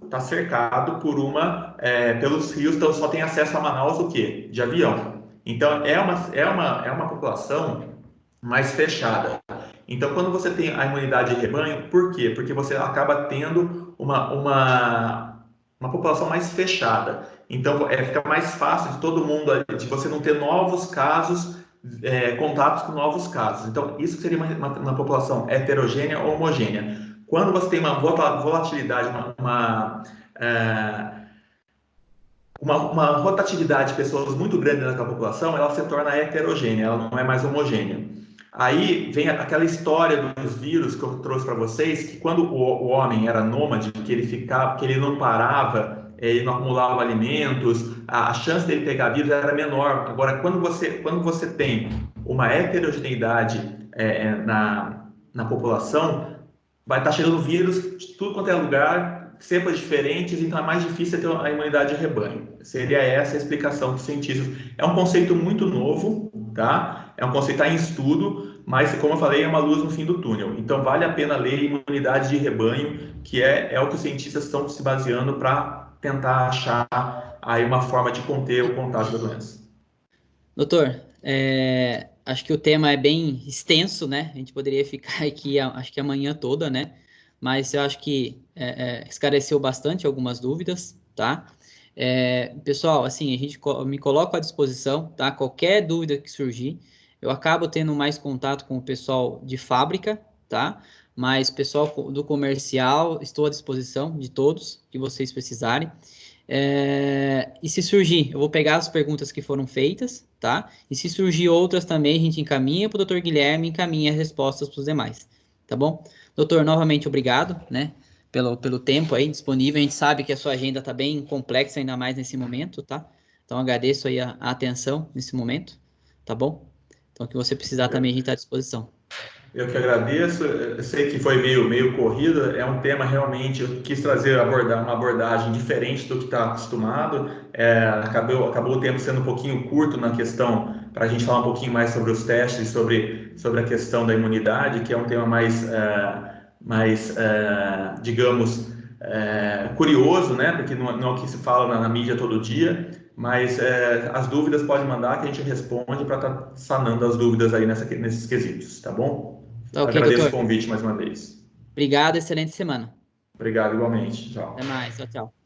pelos rios, então só tem acesso a Manaus o quê? De avião. Então, é uma população mais fechada. Então, quando você tem a imunidade de rebanho, por quê? Porque você acaba tendo uma uma população mais fechada. Então, fica mais fácil de todo mundo, de você não ter novos casos, contatos com novos casos. Então, isso seria uma população heterogênea ou homogênea. Quando você tem uma volatilidade, uma rotatividade de pessoas muito grande naquela população, ela se torna heterogênea, ela não é mais homogênea. Aí vem aquela história dos vírus que eu trouxe para vocês, que quando o homem era nômade, que ele ficava, que ele não parava, ele não acumulava alimentos, a chance dele pegar vírus era menor. Agora, quando você tem uma heterogeneidade na população, vai estar chegando vírus de tudo quanto é lugar, cepas diferentes, então é mais difícil ter a imunidade de rebanho. Seria essa a explicação dos cientistas. É um conceito muito novo, tá? É um conceito que está em estudo, mas, como eu falei, é uma luz no fim do túnel. Então, vale a pena ler imunidade de rebanho, que é o que os cientistas estão se baseando para tentar achar aí uma forma de conter o contágio da doença. Doutor, acho que o tema é bem extenso, né? A gente poderia ficar aqui, acho que amanhã toda, né? Mas eu acho que esclareceu bastante algumas dúvidas, tá? Pessoal, assim, me coloco à disposição, tá? Qualquer dúvida que surgir, eu acabo tendo mais contato com o pessoal de fábrica, tá? Mas pessoal do comercial, estou à disposição de todos que vocês precisarem. E se surgir, eu vou pegar as perguntas que foram feitas, tá? E se surgir outras também, a gente encaminha para o Dr. Guilherme, encaminha as respostas para os demais, tá bom? Doutor, novamente obrigado, né? Pelo tempo aí disponível. A gente sabe que a sua agenda está bem complexa, ainda mais nesse momento, tá? Então agradeço aí a atenção nesse momento, tá bom? Então, o que você precisar também, a gente está à disposição. Eu que agradeço. Eu sei que foi meio corrida. É um tema realmente. Eu quis trazer uma abordagem diferente do que está acostumado. Acabou o tempo sendo um pouquinho curto na questão para a gente falar um pouquinho mais sobre os testes, sobre a questão da imunidade, que é um tema mais digamos, curioso, né? Porque não é o que se fala na mídia todo dia. Mas as dúvidas pode mandar que a gente responde para estar sanando as dúvidas aí nesses quesitos, tá bom? Tá ok, Agradeço o doutor? convite mais uma vez. Obrigado, excelente semana. Obrigado igualmente. Tchau. Até mais, tchau, tchau.